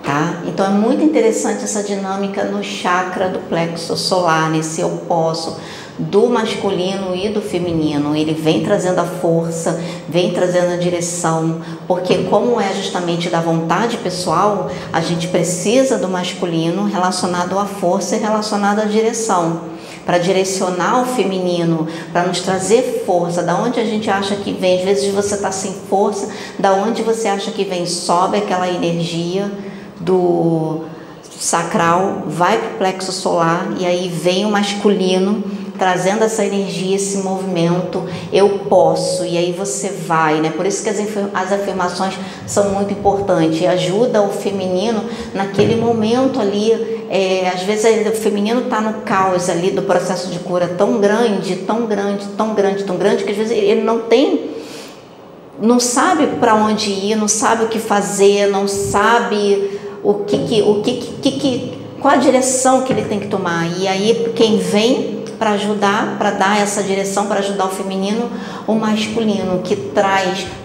Tá? Então é muito interessante essa dinâmica no chakra do plexo solar, nesse eu posso do masculino e do feminino. Ele vem trazendo a força, vem trazendo a direção, porque como é justamente da vontade pessoal, a gente precisa do masculino relacionado à força e relacionado à direção, para direcionar o feminino, para nos trazer força. Da onde a gente acha que vem, às vezes você está sem força, da onde você acha que vem, sobe aquela energia do sacral, vai para o plexo solar e aí vem o masculino trazendo essa energia, esse movimento, eu posso, e aí você vai, né? Por isso que as afirmações são muito importantes, ajuda o feminino naquele momento ali, às vezes o feminino está no caos ali do processo de cura tão grande, que às vezes ele não sabe para onde ir, não sabe o que fazer, não sabe qual a direção que ele tem que tomar. E aí quem vem para ajudar, para dar essa direção, para ajudar o feminino, o masculino, que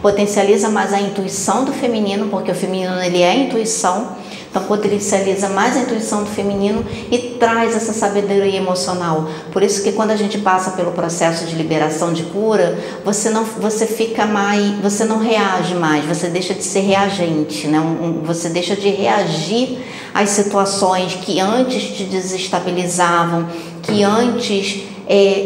potencializa mais a intuição do feminino, porque o feminino ele é a intuição, então potencializa mais a intuição do feminino e traz essa sabedoria emocional. Por isso que quando a gente passa pelo processo de liberação, de cura, você não reage mais, você deixa de ser reagente, né? Você deixa de reagir às situações que antes te desestabilizavam, que antes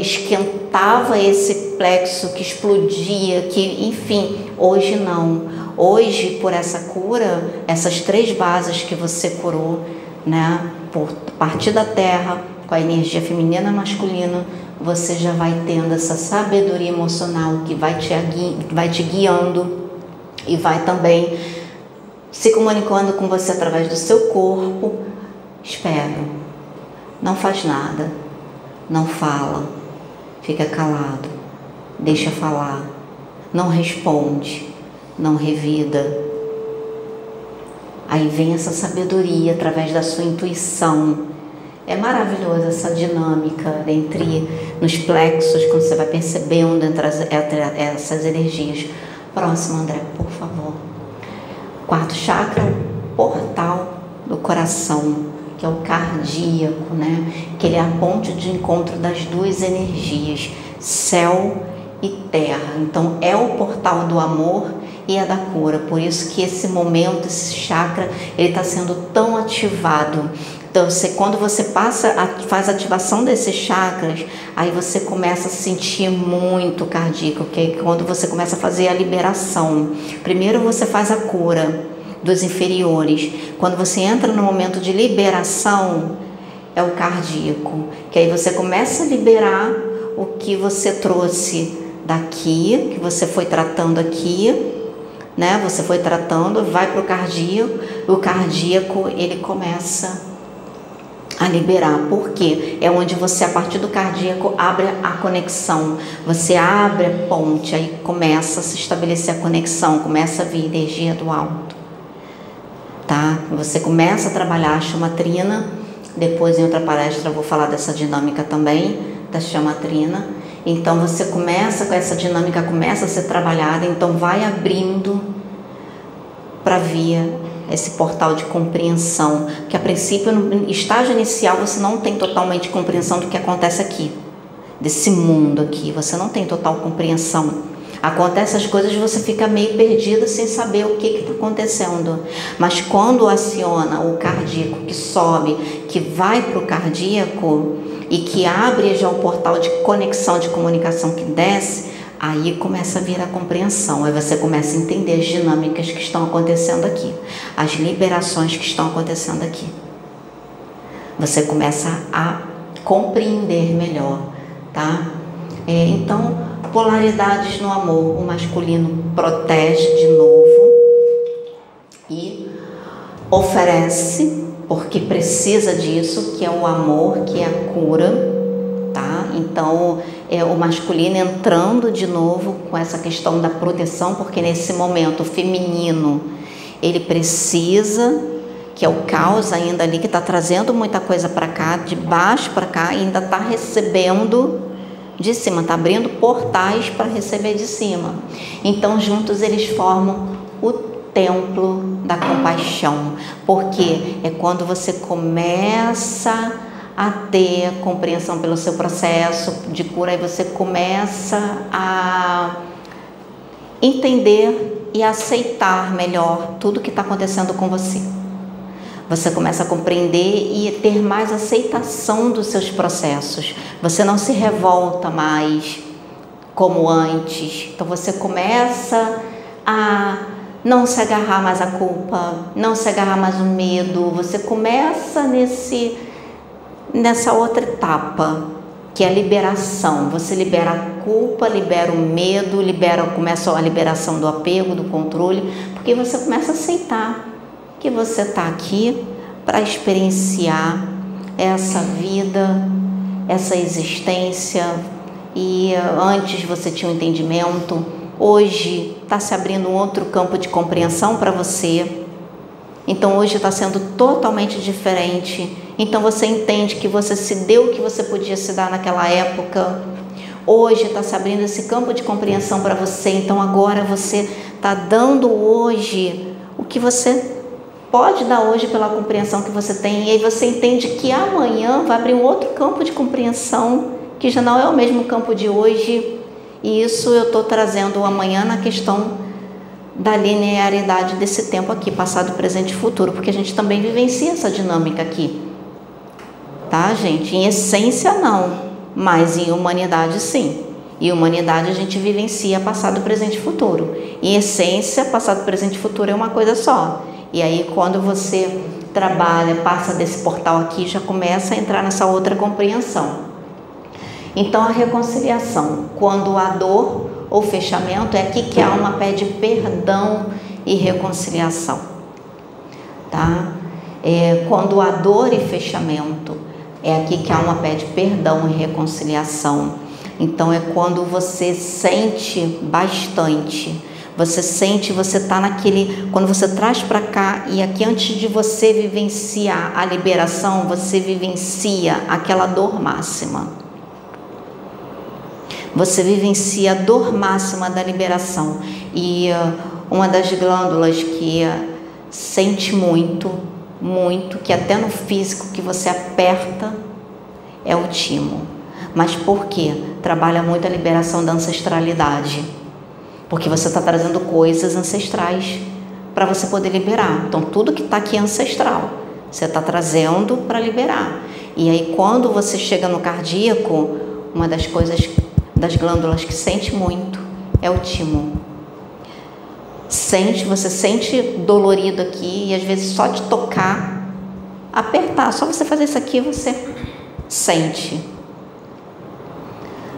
esquentava esse plexo, que explodia, que enfim, hoje não. Hoje, por essa cura, essas 3 bases que você curou, né, por partir da terra, com a energia feminina e masculina, você já vai tendo essa sabedoria emocional que vai te guiando e vai também se comunicando com você através do seu corpo. Espera, não faz nada, não fala, fica calado, deixa falar, não responde, não revida. Aí vem essa sabedoria através da sua intuição. É maravilhosa essa dinâmica nos plexos, quando você vai percebendo entre essas energias. Próximo, André, por favor. 4º chakra, portal do coração, que é o cardíaco, né? Que ele é a ponte de encontro das 2 energias, céu e terra. Então é o portal do amor e é da cura. Por isso que esse momento, esse chakra, ele está sendo tão ativado. Então, quando você faz a ativação desses chakras, aí você começa a sentir muito cardíaco, que é quando você começa a fazer a liberação. Primeiro você faz a cura dos inferiores. Quando você entra no momento de liberação, é o cardíaco, que aí você começa a liberar o que você trouxe daqui, que você foi tratando aqui, né? Você foi tratando, vai para o cardíaco, o cardíaco ele começa a liberar, porque é onde você, a partir do cardíaco, abre a conexão, você abre a ponte, aí começa a se estabelecer a conexão, começa a vir energia do alto, tá? Você começa a trabalhar a chama trina, depois em outra palestra eu vou falar dessa dinâmica também, da chama trina. Então você começa com essa dinâmica, começa a ser trabalhada, então vai abrindo para vir esse portal de compreensão, que a princípio, no estágio inicial, você não tem totalmente compreensão do que acontece aqui, desse mundo aqui, você não tem total compreensão. Acontecem as coisas e você fica meio perdida sem saber o que está acontecendo. Mas quando aciona o cardíaco, que sobe, que vai para o cardíaco e que abre já o portal de conexão, de comunicação que desce, aí começa a vir a compreensão, aí você começa a entender as dinâmicas que estão acontecendo aqui, as liberações que estão acontecendo aqui. Você começa a compreender melhor, tá? Então, Polaridades no amor. O masculino protege de novo e oferece, porque precisa disso, que é o amor, que é a cura, tá? Então, o masculino entrando de novo com essa questão da proteção, porque nesse momento o feminino, ele precisa, que é o caos ainda ali, que está trazendo muita coisa para cá, de baixo para cá, e ainda está recebendo de cima, está abrindo portais para receber de cima. Então, juntos eles formam o templo da compaixão, porque é quando você começa a ter compreensão pelo seu processo de cura, e você começa a entender e aceitar melhor tudo que está acontecendo com você. Você começa a compreender e ter mais aceitação dos seus processos. Você não se revolta mais como antes. Então você começa a não se agarrar mais à culpa, não se agarrar mais no medo. Você começa nessa outra etapa, que é a liberação. Você libera a culpa, libera o medo, começa a liberação do apego, do controle, porque você começa a aceitar que você está aqui para experienciar essa vida, essa existência, e antes você tinha um entendimento, hoje está se abrindo um outro campo de compreensão para você, então hoje está sendo totalmente diferente, então você entende que você se deu o que você podia se dar naquela época, hoje está se abrindo esse campo de compreensão para você, então agora você está dando hoje o que você pode dar hoje pela compreensão que você tem, e aí você entende que amanhã vai abrir um outro campo de compreensão, que já não é o mesmo campo de hoje, e isso eu estou trazendo amanhã na questão da linearidade desse tempo aqui, passado, presente e futuro, porque a gente também vivencia essa dinâmica aqui, tá, gente? Em essência não, mas em humanidade sim. Em humanidade a gente vivencia passado, presente e futuro. Em essência, passado, presente e futuro é uma coisa só. E aí quando você trabalha, passa desse portal aqui, já começa a entrar nessa outra compreensão. Então a reconciliação, quando há dor ou fechamento, é aqui que a alma pede perdão e reconciliação, tá? Quando há dor e fechamento, é aqui que a alma pede perdão e reconciliação. Então é quando você sente bastante, você sente, você está naquele, quando você traz para cá, e aqui antes de você vivenciar a liberação, você vivencia aquela dor máxima. Você vivencia a dor máxima da liberação. E uma das glândulas que sente muito, que até no físico que você aperta, é o timo. Mas por quê? Trabalha muito a liberação da ancestralidade. Porque você está trazendo coisas ancestrais para você poder liberar. Então, tudo que está aqui é ancestral. Você está trazendo para liberar. E aí, quando você chega no cardíaco, uma das coisas, das glândulas que sente muito, é o timo. Você sente dolorido aqui, e às vezes só de tocar, apertar, só você fazer isso aqui, você sente.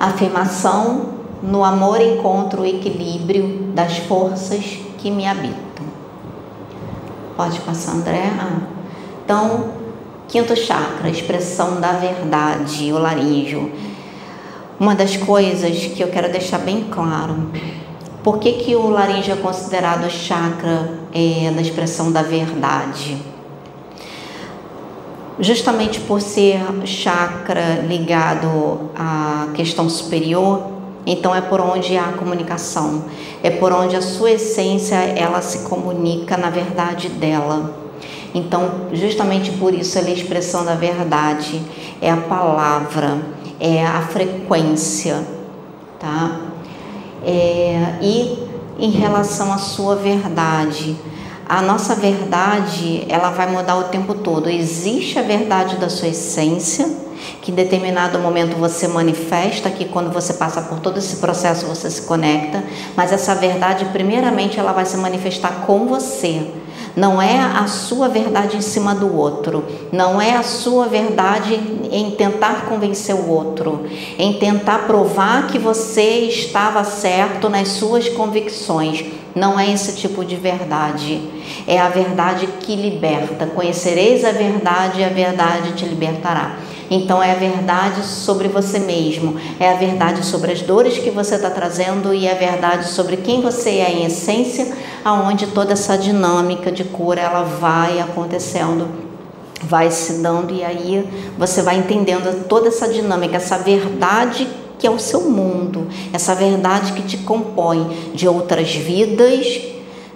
Afirmação: no amor encontro o equilíbrio das forças que me habitam. Pode passar, André? Então, quinto chakra, expressão da verdade, o laríngeo. Uma das coisas que eu quero deixar bem claro, por que o laríngeo é considerado chakra da expressão da verdade? Justamente por ser chakra ligado à questão superior, então é por onde há a comunicação, é por onde a sua essência ela se comunica na verdade dela. Então, justamente por isso ela é a expressão da verdade, é a palavra, é a frequência, tá? E em relação à sua verdade, a nossa verdade, ela vai mudar o tempo todo. Existe a verdade da sua essência, que em determinado momento você manifesta, que quando você passa por todo esse processo você se conecta, mas essa verdade, primeiramente, ela vai se manifestar com você. Não é a sua verdade em cima do outro, não é a sua verdade em tentar convencer o outro, em tentar provar que você estava certo nas suas convicções. Não é esse tipo de verdade. É a verdade que liberta. Conhecereis a verdade e a verdade te libertará. Então é a verdade sobre você mesmo, é a verdade sobre as dores que você está trazendo e é a verdade sobre quem você é em essência, aonde toda essa dinâmica de cura ela vai acontecendo, vai se dando, e aí você vai entendendo toda essa dinâmica, essa verdade que é o seu mundo, essa verdade que te compõe de outras vidas,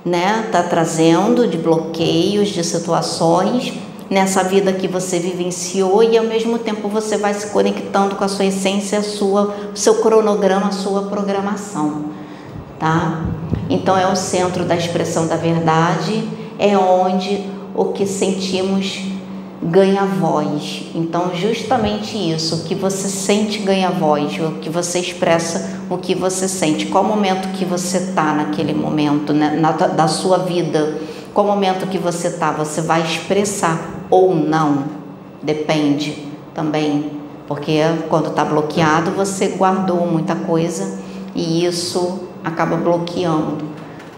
né? Tá trazendo de bloqueios, de situações nessa vida que você vivenciou, e ao mesmo tempo você vai se conectando com a sua essência, o seu cronograma, a sua programação, tá? Então é o centro da expressão da verdade, é onde o que sentimos ganha voz. Então justamente isso, o que você sente ganha voz, o que você expressa, o que você sente. Qual momento que você está naquele momento, né, da sua vida, qual momento que você está, você vai expressar ou não, depende também, porque quando está bloqueado você guardou muita coisa e isso acaba bloqueando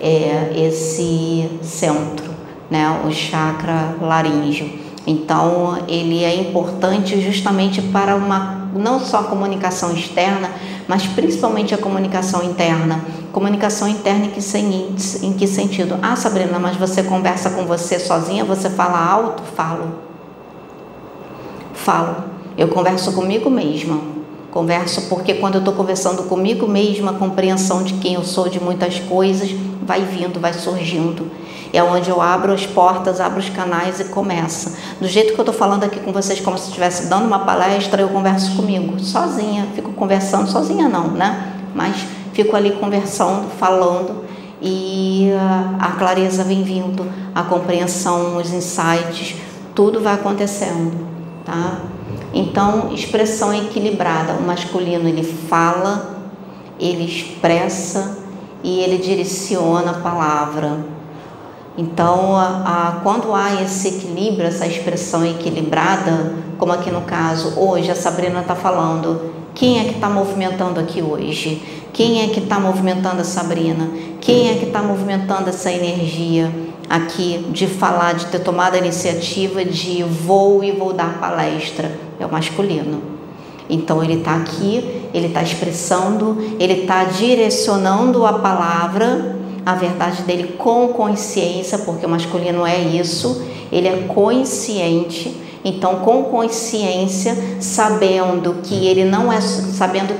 esse centro, né, o chakra laríngeo. Então ele é importante justamente para não só a comunicação externa, mas principalmente a comunicação interna. Comunicação interna em que sentido? Ah, Sabrina, mas você conversa com você sozinha, você fala alto? Falo. Eu converso comigo mesma. Converso porque quando eu estou conversando comigo mesma, a compreensão de quem eu sou, de muitas coisas, vai vindo, vai surgindo. É onde eu abro as portas, abro os canais e começa. Do jeito que eu estou falando aqui com vocês, como se estivesse dando uma palestra, eu converso comigo, sozinha. Fico conversando, sozinha não, né? Mas fico ali conversando, falando, e a clareza vem vindo, a compreensão, os insights, tudo vai acontecendo, tá? Então, expressão equilibrada. O masculino, ele fala, ele expressa e ele direciona a palavra. Então, quando há esse equilíbrio, essa expressão equilibrada, como aqui no caso, hoje a Sabrina está falando, quem é que está movimentando aqui hoje? Quem é que está movimentando a Sabrina? Quem é que está movimentando essa energia aqui de falar, de ter tomado a iniciativa de vou dar palestra? É o masculino. Então ele está aqui, ele está expressando, ele está direcionando a palavra, a verdade dele com consciência, porque o masculino é isso, ele é consciente. Então, com consciência, sabendo que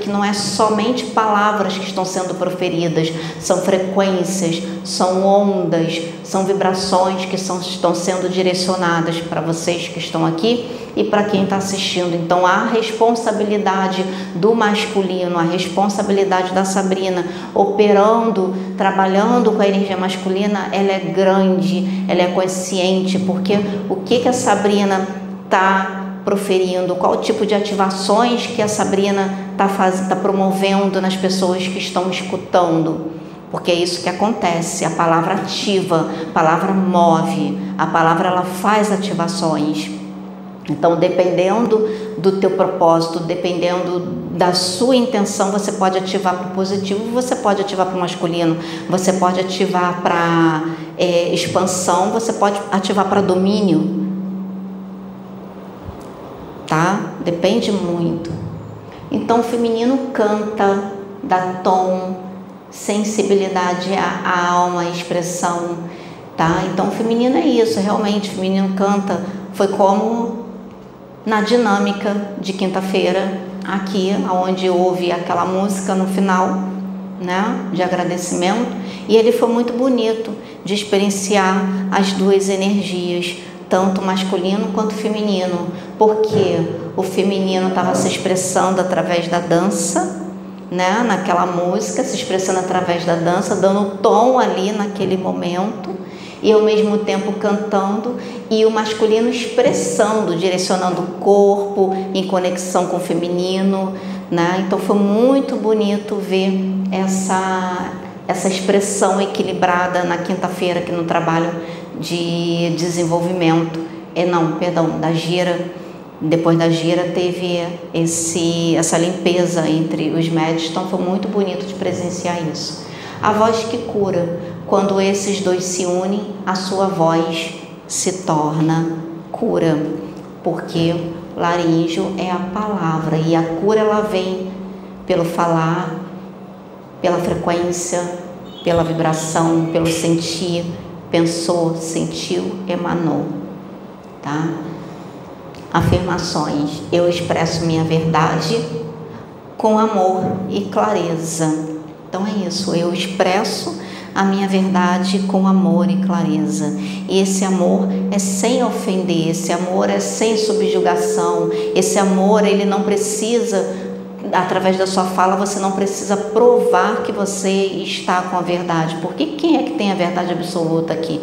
não é somente palavras que estão sendo proferidas, são frequências, são ondas, são vibrações que estão sendo direcionadas para vocês que estão aqui e para quem está assistindo. Então, a responsabilidade do masculino, a responsabilidade da Sabrina operando, trabalhando com a energia masculina, ela é grande, ela é consciente, porque o que a Sabrina está proferindo, qual tipo de ativações que a Sabrina está promovendo nas pessoas que estão escutando, porque é isso que acontece. A palavra ativa, a palavra move, a palavra ela faz ativações. Então, dependendo do teu propósito, dependendo da sua intenção, você pode ativar para o positivo, você pode ativar para o masculino, você pode ativar para expansão, você pode ativar para domínio. Tá? Depende muito. Então o feminino canta, dá tom, sensibilidade à alma, à expressão, tá? Então o feminino é isso, realmente, o feminino canta. Foi como na dinâmica de quinta-feira, aqui, onde houve aquela música no final, né, de agradecimento, e ele foi muito bonito de experienciar as duas energias, tanto masculino quanto feminino, porque o feminino estava se expressando através da dança, né, naquela música, se expressando através da dança, dando tom ali naquele momento, e ao mesmo tempo cantando, e o masculino expressando, direcionando o corpo em conexão com o feminino, né? Então foi muito bonito ver essa expressão equilibrada na quinta-feira aqui no trabalho de desenvolvimento. Não, perdão, da gira. Depois da gira teve essa limpeza entre os médios, então foi muito bonito de presenciar isso. A voz que cura, quando esses dois se unem, a sua voz se torna cura, porque laríngeo é a palavra e a cura ela vem pelo falar, pela frequência, pela vibração, pelo sentir. Pensou, sentiu, emanou, tá? Afirmações: eu expresso minha verdade com amor e clareza. Então é isso, eu expresso a minha verdade com amor e clareza. E esse amor é sem ofender, esse amor é sem subjugação, esse amor ele não precisa, através da sua fala, você não precisa provar que você está com a verdade, porque quem é que tem a verdade absoluta aqui?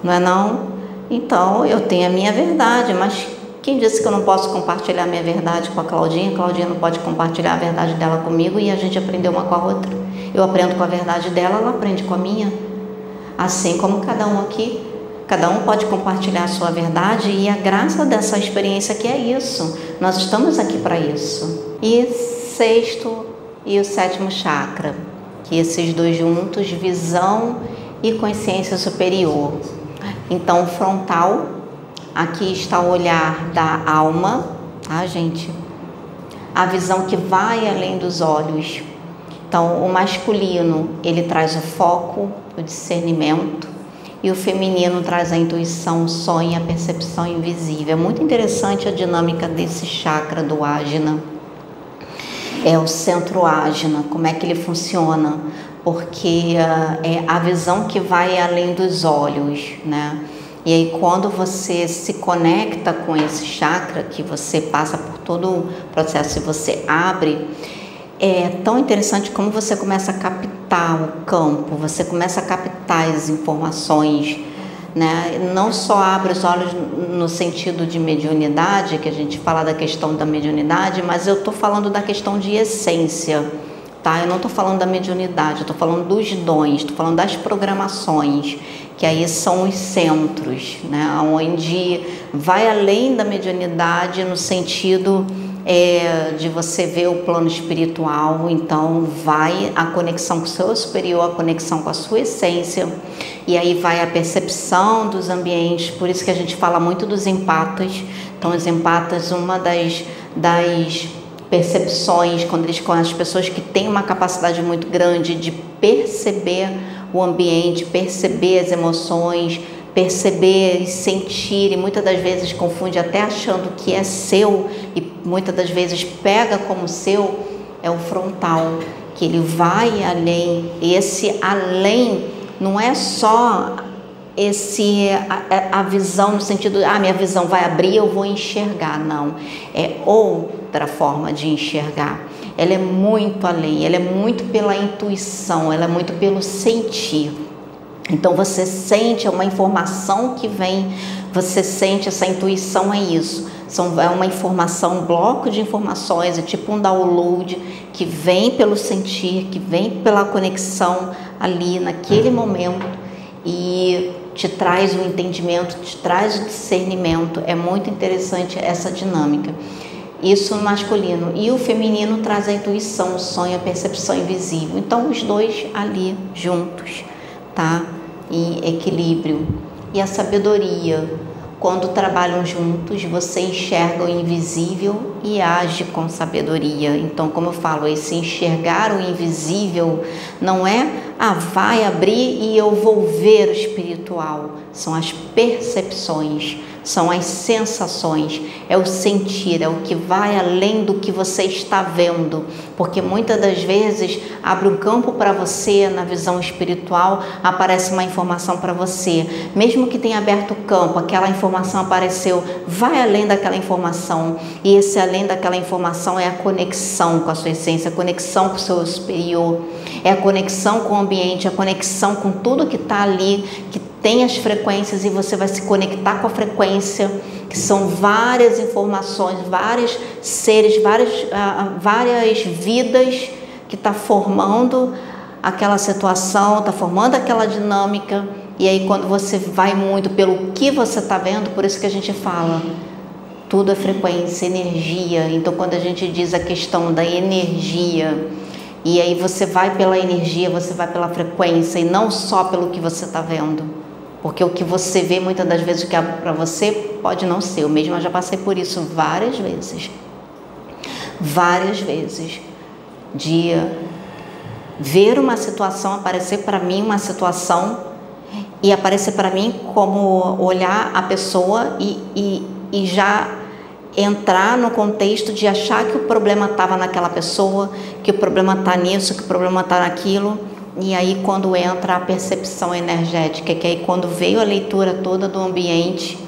Não é não? Então, eu tenho a minha verdade, mas quem disse que eu não posso compartilhar a minha verdade com a Claudinha? A Claudinha não pode compartilhar a verdade dela comigo e a gente aprendeu uma com a outra. Eu aprendo com a verdade dela, ela aprende com a minha. Assim como cada um aqui, cada um pode compartilhar a sua verdade e a graça dessa experiência que é isso. Nós estamos aqui para isso. E sexto e o sétimo chakra, que esses dois juntos, visão e consciência superior. Então, o frontal, aqui está o olhar da alma, tá, gente? A visão que vai além dos olhos. Então, o masculino, ele traz o foco, o discernimento, e o feminino traz a intuição, o sonho e a percepção invisível. É muito interessante a dinâmica desse chakra do Ajna. É o centro Ajna, como é que ele funciona? Porque é a visão que vai além dos olhos, né? E aí quando você se conecta com esse chakra, que você passa por todo o processo e você abre, é tão interessante como você começa a captar o campo, você começa a captar as informações, né? Não só abre os olhos no sentido de mediunidade, que a gente fala da questão da mediunidade, mas eu estou falando da questão de essência. Tá? Eu não estou falando da mediunidade, eu estou falando dos dons, estou falando das programações, que aí são os centros, né? Onde vai além da mediunidade no sentido de você ver o plano espiritual. Então vai a conexão com o seu superior, a conexão com a sua essência, e aí vai a percepção dos ambientes. Por isso que a gente fala muito dos empatas. Então os empatas, uma das percepções, com as pessoas que têm uma capacidade muito grande de perceber o ambiente, perceber as emoções, perceber e sentir, e muitas das vezes confunde até achando que é seu e muitas das vezes pega como seu, é o frontal, que ele vai além. E esse além não é só a visão no sentido, minha visão vai abrir, eu vou enxergar. Não, é outra forma de enxergar. Ela é muito além, ela é muito pela intuição, ela é muito pelo sentir. Então você sente, é uma informação que vem, você sente, essa intuição é isso. É uma informação, um bloco de informações, é tipo um download que vem pelo sentir, que vem pela conexão ali naquele momento e te traz o entendimento, te traz o discernimento. É muito interessante essa dinâmica. Isso no masculino. E o feminino traz a intuição, o sonho, a percepção invisível. Então os dois ali juntos, tá? Em equilíbrio. E a sabedoria. Quando trabalham juntos, você enxerga o invisível e age com sabedoria. Então, como eu falo, esse enxergar o invisível não é, vai abrir e eu vou ver o espiritual. São as percepções, são as sensações, é o sentir, é o que vai além do que você está vendo. Porque muitas das vezes abre um campo para você, na visão espiritual, aparece uma informação para você. Mesmo que tenha aberto o campo, aquela informação apareceu, vai além daquela informação. E esse além daquela informação é a conexão com a sua essência, a conexão com o seu superior, é a conexão com o ambiente, a conexão com tudo que está ali, que tem as frequências, e você vai se conectar com a frequência, que são várias informações, vários seres, várias vidas que está formando aquela situação, está formando aquela dinâmica, E aí quando você vai muito pelo que você está vendo, por isso que a gente fala, tudo é frequência, energia. Então quando a gente diz a questão da energia, e aí você vai pela energia, você vai pela frequência e não só pelo que você está vendo. Porque o que você vê muitas das vezes que é para você pode não ser. Eu mesma já passei por isso várias vezes. Várias vezes. De ver uma situação, aparecer para mim uma situação e aparecer para mim como olhar a pessoa e já entrar no contexto de achar que o problema estava naquela pessoa, que o problema está nisso, que o problema está naquilo. E aí quando entra a percepção energética, que aí quando veio a leitura toda do ambiente,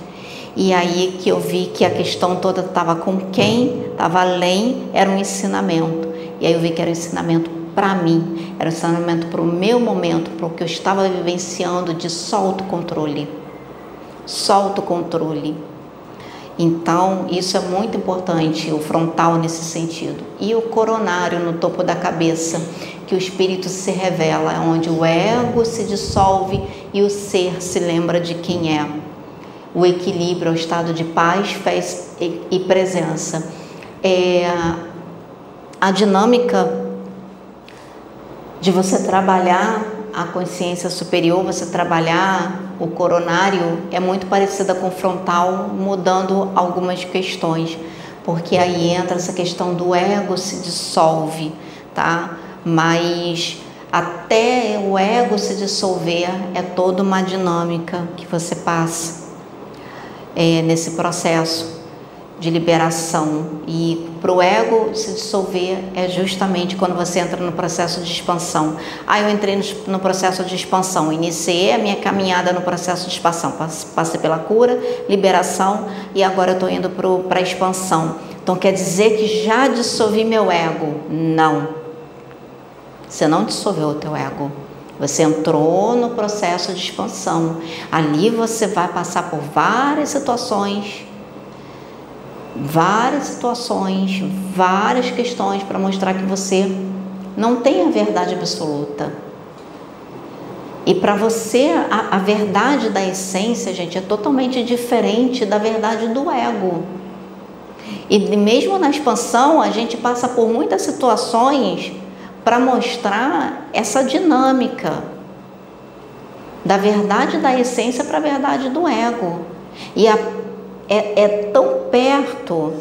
e aí que eu vi que a questão toda estava com quem estava além, era um ensinamento. E aí eu vi que era um ensinamento para mim, era um ensinamento para o meu momento, para o que eu estava vivenciando de só autocontrole. Só autocontrole. Então, isso é muito importante, o frontal nesse sentido. E o coronário no topo da cabeça, que o espírito se revela, onde o ego se dissolve e o ser se lembra de quem é. O equilíbrio, o estado de paz, fé e presença. A dinâmica de você trabalhar a consciência superior, você trabalhar o coronário, é muito parecida com o frontal, mudando algumas questões, porque aí entra essa questão do ego se dissolve, tá? Mas até o ego se dissolver é toda uma dinâmica que você passa nesse processo de liberação. E para o ego se dissolver é justamente quando você entra no processo de expansão. Eu entrei no processo de expansão, iniciei a minha caminhada no processo de expansão, passei pela cura, liberação e agora eu estou indo para a expansão. Então quer dizer que já dissolvi meu ego? Não, você não dissolveu o teu ego. Você entrou no processo de expansão. Ali você vai passar por várias situações, várias questões para mostrar que você não tem a verdade absoluta. E para você, a verdade da essência, gente, é totalmente diferente da verdade do ego. E mesmo na expansão, a gente passa por muitas situações para mostrar essa dinâmica da verdade da essência para a verdade do ego. E é tão perto,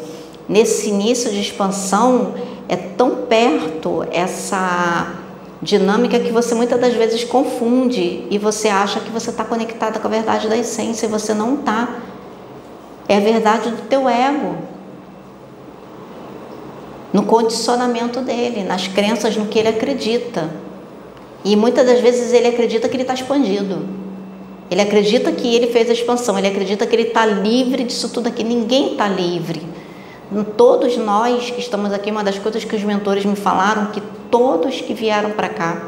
nesse início de expansão, é tão perto essa dinâmica que você muitas das vezes confunde e você acha que você está conectada com a verdade da essência e você não está. É a verdade do teu ego, no condicionamento dele, nas crenças, no que ele acredita. E muitas das vezes ele acredita que ele está expandido. Ele acredita que ele fez a expansão, ele acredita que ele está livre disso tudo aqui. Ninguém está livre. Todos nós que estamos aqui, uma das coisas que os mentores me falaram, que todos que vieram para cá,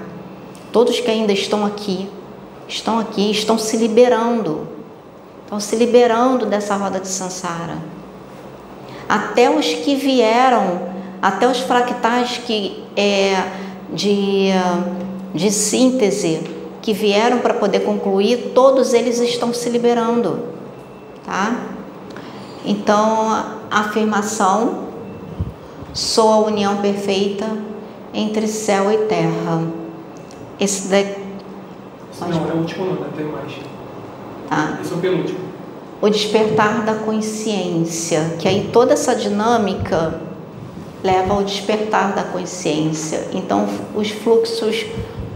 todos que ainda estão aqui, estão se liberando. Estão se liberando dessa roda de samsara. Até os que vieram, até os fractais de síntese que vieram para poder concluir, todos eles estão se liberando, tá? Então, a afirmação: sou a união perfeita entre céu e terra. Esse daqui... Não, é o último não, tem mais. Tá. Esse é o penúltimo. O despertar da consciência, que aí toda essa dinâmica leva ao despertar da consciência. Então, os fluxos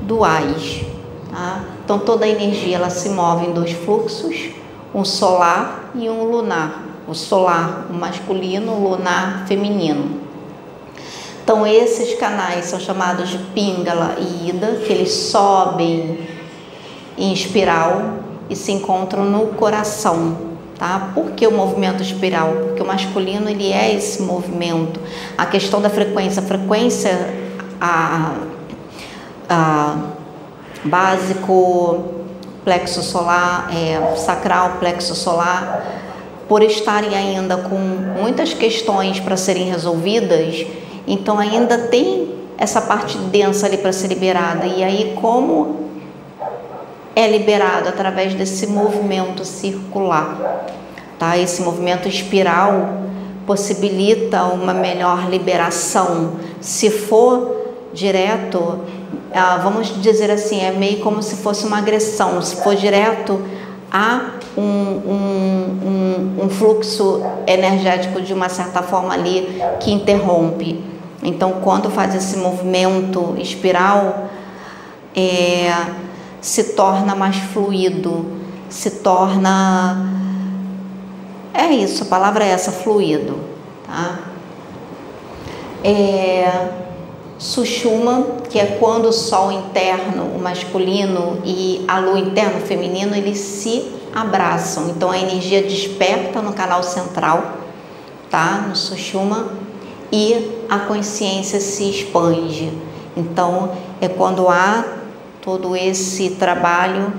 duais, tá? Então, toda a energia ela se move em dois fluxos, um solar e um lunar. O solar, o masculino, o lunar, feminino. Então, esses canais são chamados de Pingala e Ida, que eles sobem em espiral e se encontram no coração, tá? Por que o movimento espiral? Porque o masculino, ele é esse movimento. A questão da frequência, básico, plexo solar, sacral, plexo solar, por estarem ainda com muitas questões para serem resolvidas, então ainda tem essa parte densa ali para ser liberada. E aí, como é liberado através desse movimento circular, tá? Esse movimento espiral possibilita uma melhor liberação. Se for direto, vamos dizer assim, é meio como se fosse uma agressão. Se for direto, há um fluxo energético de uma certa forma ali que interrompe. Então, quando faz esse movimento espiral, se torna mais fluido, se torna... É isso, a palavra é essa, fluido, tá? Sushuma, que é quando o sol interno, o masculino, e a lua interna, o feminino, eles se abraçam. Então a energia desperta no canal central, tá? No Sushuma, e a consciência se expande. Então é quando há todo esse trabalho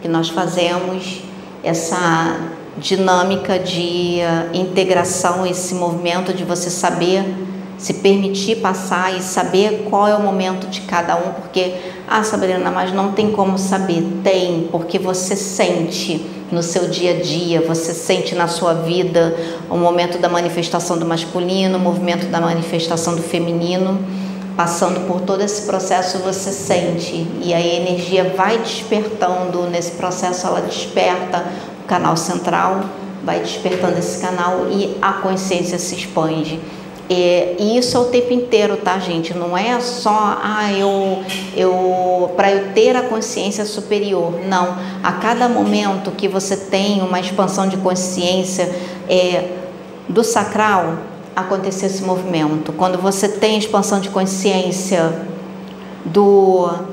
que nós fazemos, essa dinâmica de integração, esse movimento de você saber se permitir passar e saber qual é o momento de cada um, porque, Sabrina, mas não tem como saber. Tem, porque você sente no seu dia a dia, você sente na sua vida o momento da manifestação do masculino, o movimento da manifestação do feminino, passando por todo esse processo você sente, e aí a energia vai despertando, nesse processo ela desperta o canal central, vai despertando esse canal e a consciência se expande. E isso é o tempo inteiro, tá, gente? Não é só, para eu ter a consciência superior. Não. A cada momento que você tem uma expansão de consciência do sacral, aconteceu esse movimento. Quando você tem expansão de consciência do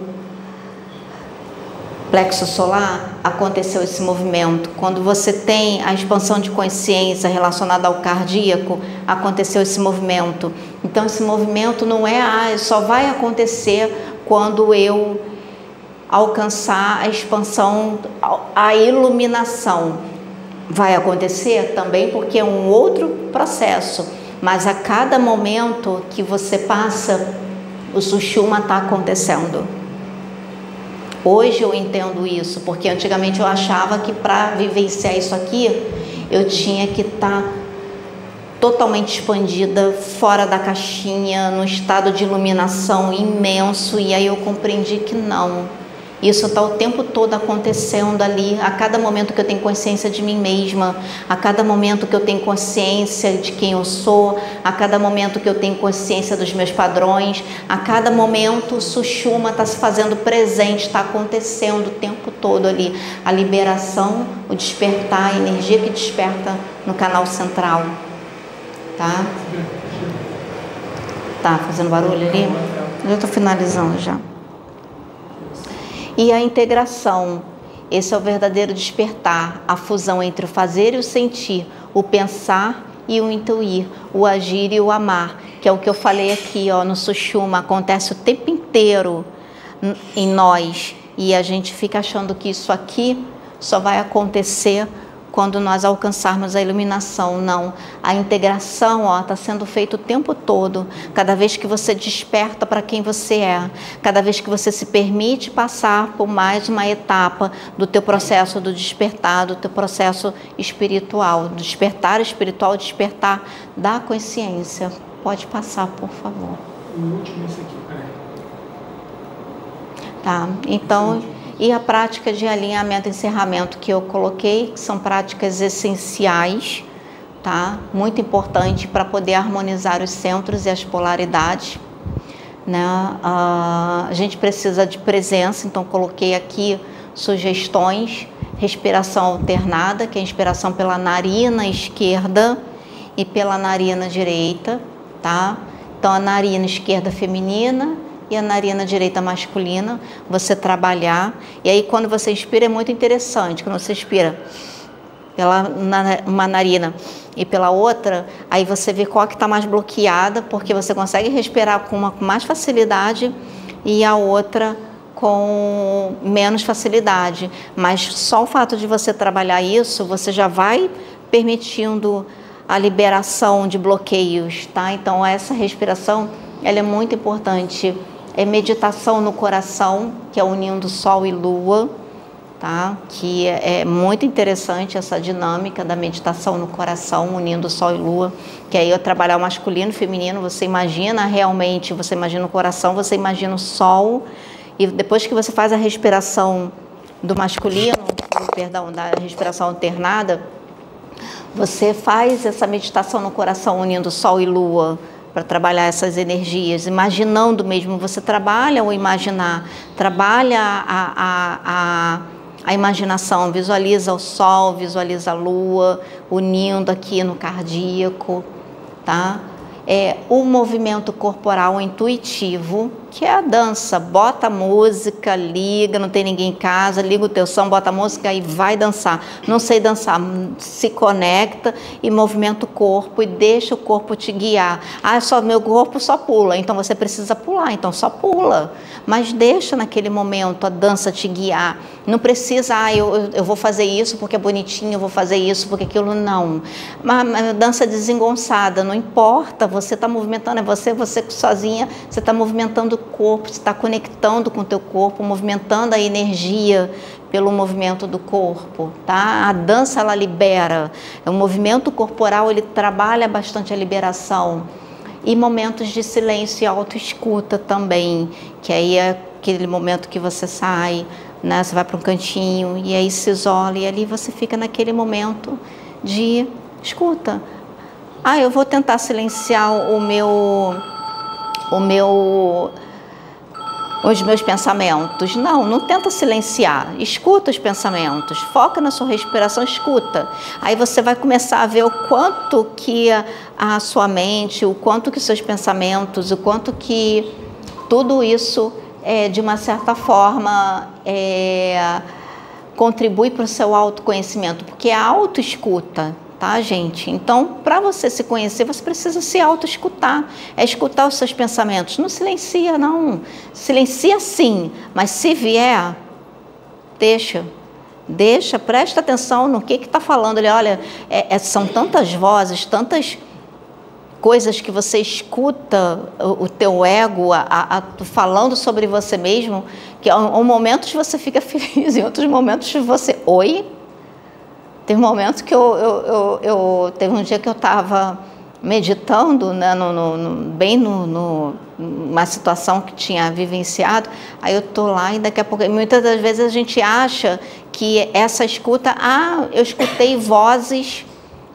plexo solar, aconteceu esse movimento. Quando você tem a expansão de consciência relacionada ao cardíaco, aconteceu esse movimento. Então esse movimento não é, só vai acontecer quando eu alcançar a expansão, a iluminação. Vai acontecer também porque é um outro processo, mas a cada momento que você passa, o Sushuma está acontecendo. Hoje eu entendo isso, porque antigamente eu achava que para vivenciar isso aqui, eu tinha que estar totalmente expandida, fora da caixinha, num estado de iluminação imenso, e aí eu compreendi que não. Isso está o tempo todo acontecendo ali, a cada momento que eu tenho consciência de mim mesma, a cada momento que eu tenho consciência de quem eu sou, a cada momento que eu tenho consciência dos meus padrões, a cada momento o Sushuma está se fazendo presente, está acontecendo o tempo todo ali. A liberação, o despertar, a energia que desperta no canal central. Tá? Tá fazendo barulho ali? Eu já estou finalizando já. E a integração, esse é o verdadeiro despertar, a fusão entre o fazer e o sentir, o pensar e o intuir, o agir e o amar, que é o que eu falei aqui, no Sushuma, acontece o tempo inteiro em nós, e a gente fica achando que isso aqui só vai acontecer quando nós alcançarmos a iluminação. Não, a integração está sendo feita o tempo todo, cada vez que você desperta para quem você é, cada vez que você se permite passar por mais uma etapa do teu processo do despertar, do teu processo espiritual, do despertar espiritual, despertar da consciência. Pode passar, por favor. O último, esse aqui, peraí. Tá, então... E a prática de alinhamento e encerramento que eu coloquei, que são práticas essenciais, tá? Muito importante para poder harmonizar os centros e as polaridades, né? A gente precisa de presença, então coloquei aqui sugestões, respiração alternada, que é a inspiração pela narina esquerda e pela narina direita, tá? Então a narina esquerda feminina e a narina direita masculina, você trabalhar. E aí quando você inspira é muito interessante, quando você inspira pela uma narina e pela outra, aí você vê qual que está mais bloqueada, porque você consegue respirar com uma com mais facilidade e a outra com menos facilidade. Mas só o fato de você trabalhar isso, você já vai permitindo a liberação de bloqueios, tá? Então essa respiração, ela é muito importante. É meditação no coração, que é a união do Sol e Lua, tá? Que é muito interessante essa dinâmica da meditação no coração, unindo Sol e Lua, que aí eu trabalhar o masculino e o feminino, você imagina realmente, você imagina o coração, você imagina o Sol, e depois que você faz a respiração do masculino, perdão, da respiração alternada, você faz essa meditação no coração unindo Sol e Lua, para trabalhar essas energias, imaginando mesmo, você trabalha o imaginar, trabalha a imaginação, visualiza o Sol, visualiza a Lua, unindo aqui no cardíaco, tá? O movimento corporal intuitivo, que é a dança, bota a música, liga, não tem ninguém em casa, liga o teu som, bota a música e vai dançar. Não sei dançar, se conecta e movimenta o corpo e deixa o corpo te guiar. Meu corpo só pula, então você precisa pular, então só pula. Mas deixa naquele momento a dança te guiar. Não precisa, eu vou fazer isso porque é bonitinho, eu vou fazer isso porque aquilo não. Uma dança desengonçada, não importa, você está movimentando, você sozinha, você está movimentando o corpo, você está conectando com o teu corpo, movimentando a energia pelo movimento do corpo, tá? A dança, ela libera, o movimento corporal, ele trabalha bastante a liberação. E momentos de silêncio e autoescuta também, que aí é aquele momento que você sai, né? Você vai para um cantinho e aí se isola e ali você fica naquele momento de escuta. Eu vou tentar silenciar os meus pensamentos. Não tenta silenciar, escuta os pensamentos, foca na sua respiração, escuta. Aí você vai começar a ver o quanto que a sua mente, o quanto que seus pensamentos, o quanto que tudo isso, de uma certa forma, contribui para o seu autoconhecimento, porque é a autoescuta. Tá, gente? Então, para você se conhecer, você precisa se autoescutar. É escutar os seus pensamentos. Não silencia, não. Silencia sim, mas se vier, deixa, presta atenção no que está falando. Olha, são tantas vozes, tantas coisas que você escuta, o teu ego falando sobre você mesmo, que em momentos você fica feliz, em outros momentos você... Teve um momento que teve um dia que eu estava meditando, né, numa situação que tinha vivenciado, aí eu estou lá e daqui a pouco, muitas das vezes a gente acha que essa escuta, eu escutei vozes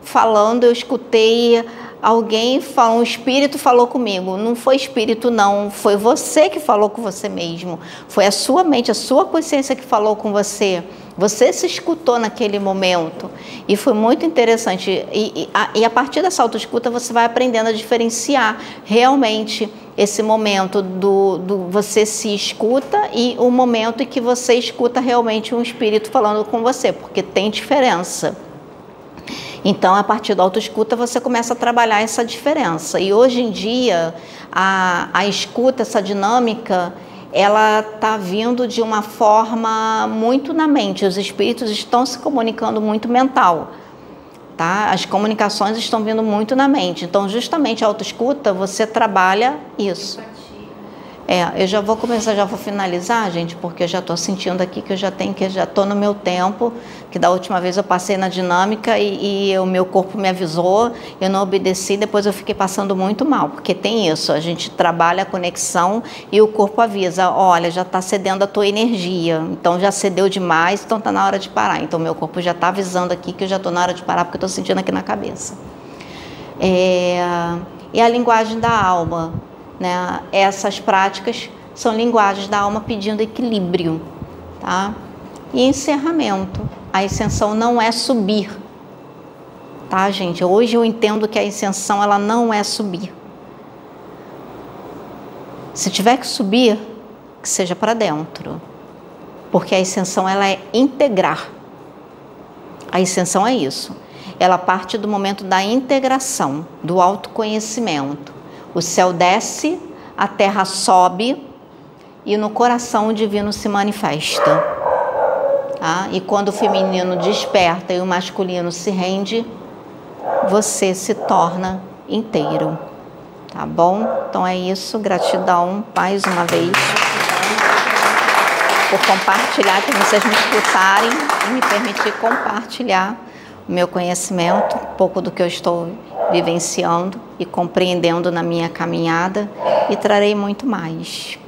falando, eu escutei alguém, um espírito falou comigo. Não foi espírito não, foi você que falou com você mesmo, foi a sua mente, a sua consciência que falou com você. Você se escutou naquele momento e foi muito interessante. E a partir dessa autoescuta você vai aprendendo a diferenciar realmente esse momento do você se escuta e o momento em que você escuta realmente um espírito falando com você, porque tem diferença. Então, a partir da autoescuta, você começa a trabalhar essa diferença. E hoje em dia, a escuta, essa dinâmica, ela está vindo de uma forma muito na mente. Os espíritos estão se comunicando muito mental, tá? As comunicações estão vindo muito na mente. Então, justamente a autoescuta, você trabalha isso. Eu já vou começar, já vou finalizar, gente, porque eu já estou sentindo aqui que já estou no meu tempo, que da última vez eu passei na dinâmica e o meu corpo me avisou, eu não obedeci, depois eu fiquei passando muito mal, porque tem isso, a gente trabalha a conexão e o corpo avisa, olha, já está cedendo a tua energia, então já cedeu demais, então está na hora de parar. Então meu corpo já está avisando aqui que eu já estou na hora de parar, porque eu estou sentindo aqui na cabeça. E a linguagem da alma, né? Essas práticas são linguagens da alma pedindo equilíbrio, tá? E encerramento. A ascensão não é subir, tá, gente? Hoje eu entendo que a ascensão, ela não é subir. Se tiver que subir, que seja para dentro, porque a ascensão, ela é integrar. A ascensão é isso. Ela parte do momento da integração, do autoconhecimento. O céu desce, a terra sobe e no coração o divino se manifesta. Tá? E quando o feminino desperta e o masculino se rende, você se torna inteiro. Tá bom? Então é isso. Gratidão mais uma vez. por compartilhar, por vocês me escutarem e me permitir compartilhar o meu conhecimento, um pouco do que eu estou vivenciando e compreendendo na minha caminhada, e trarei muito mais.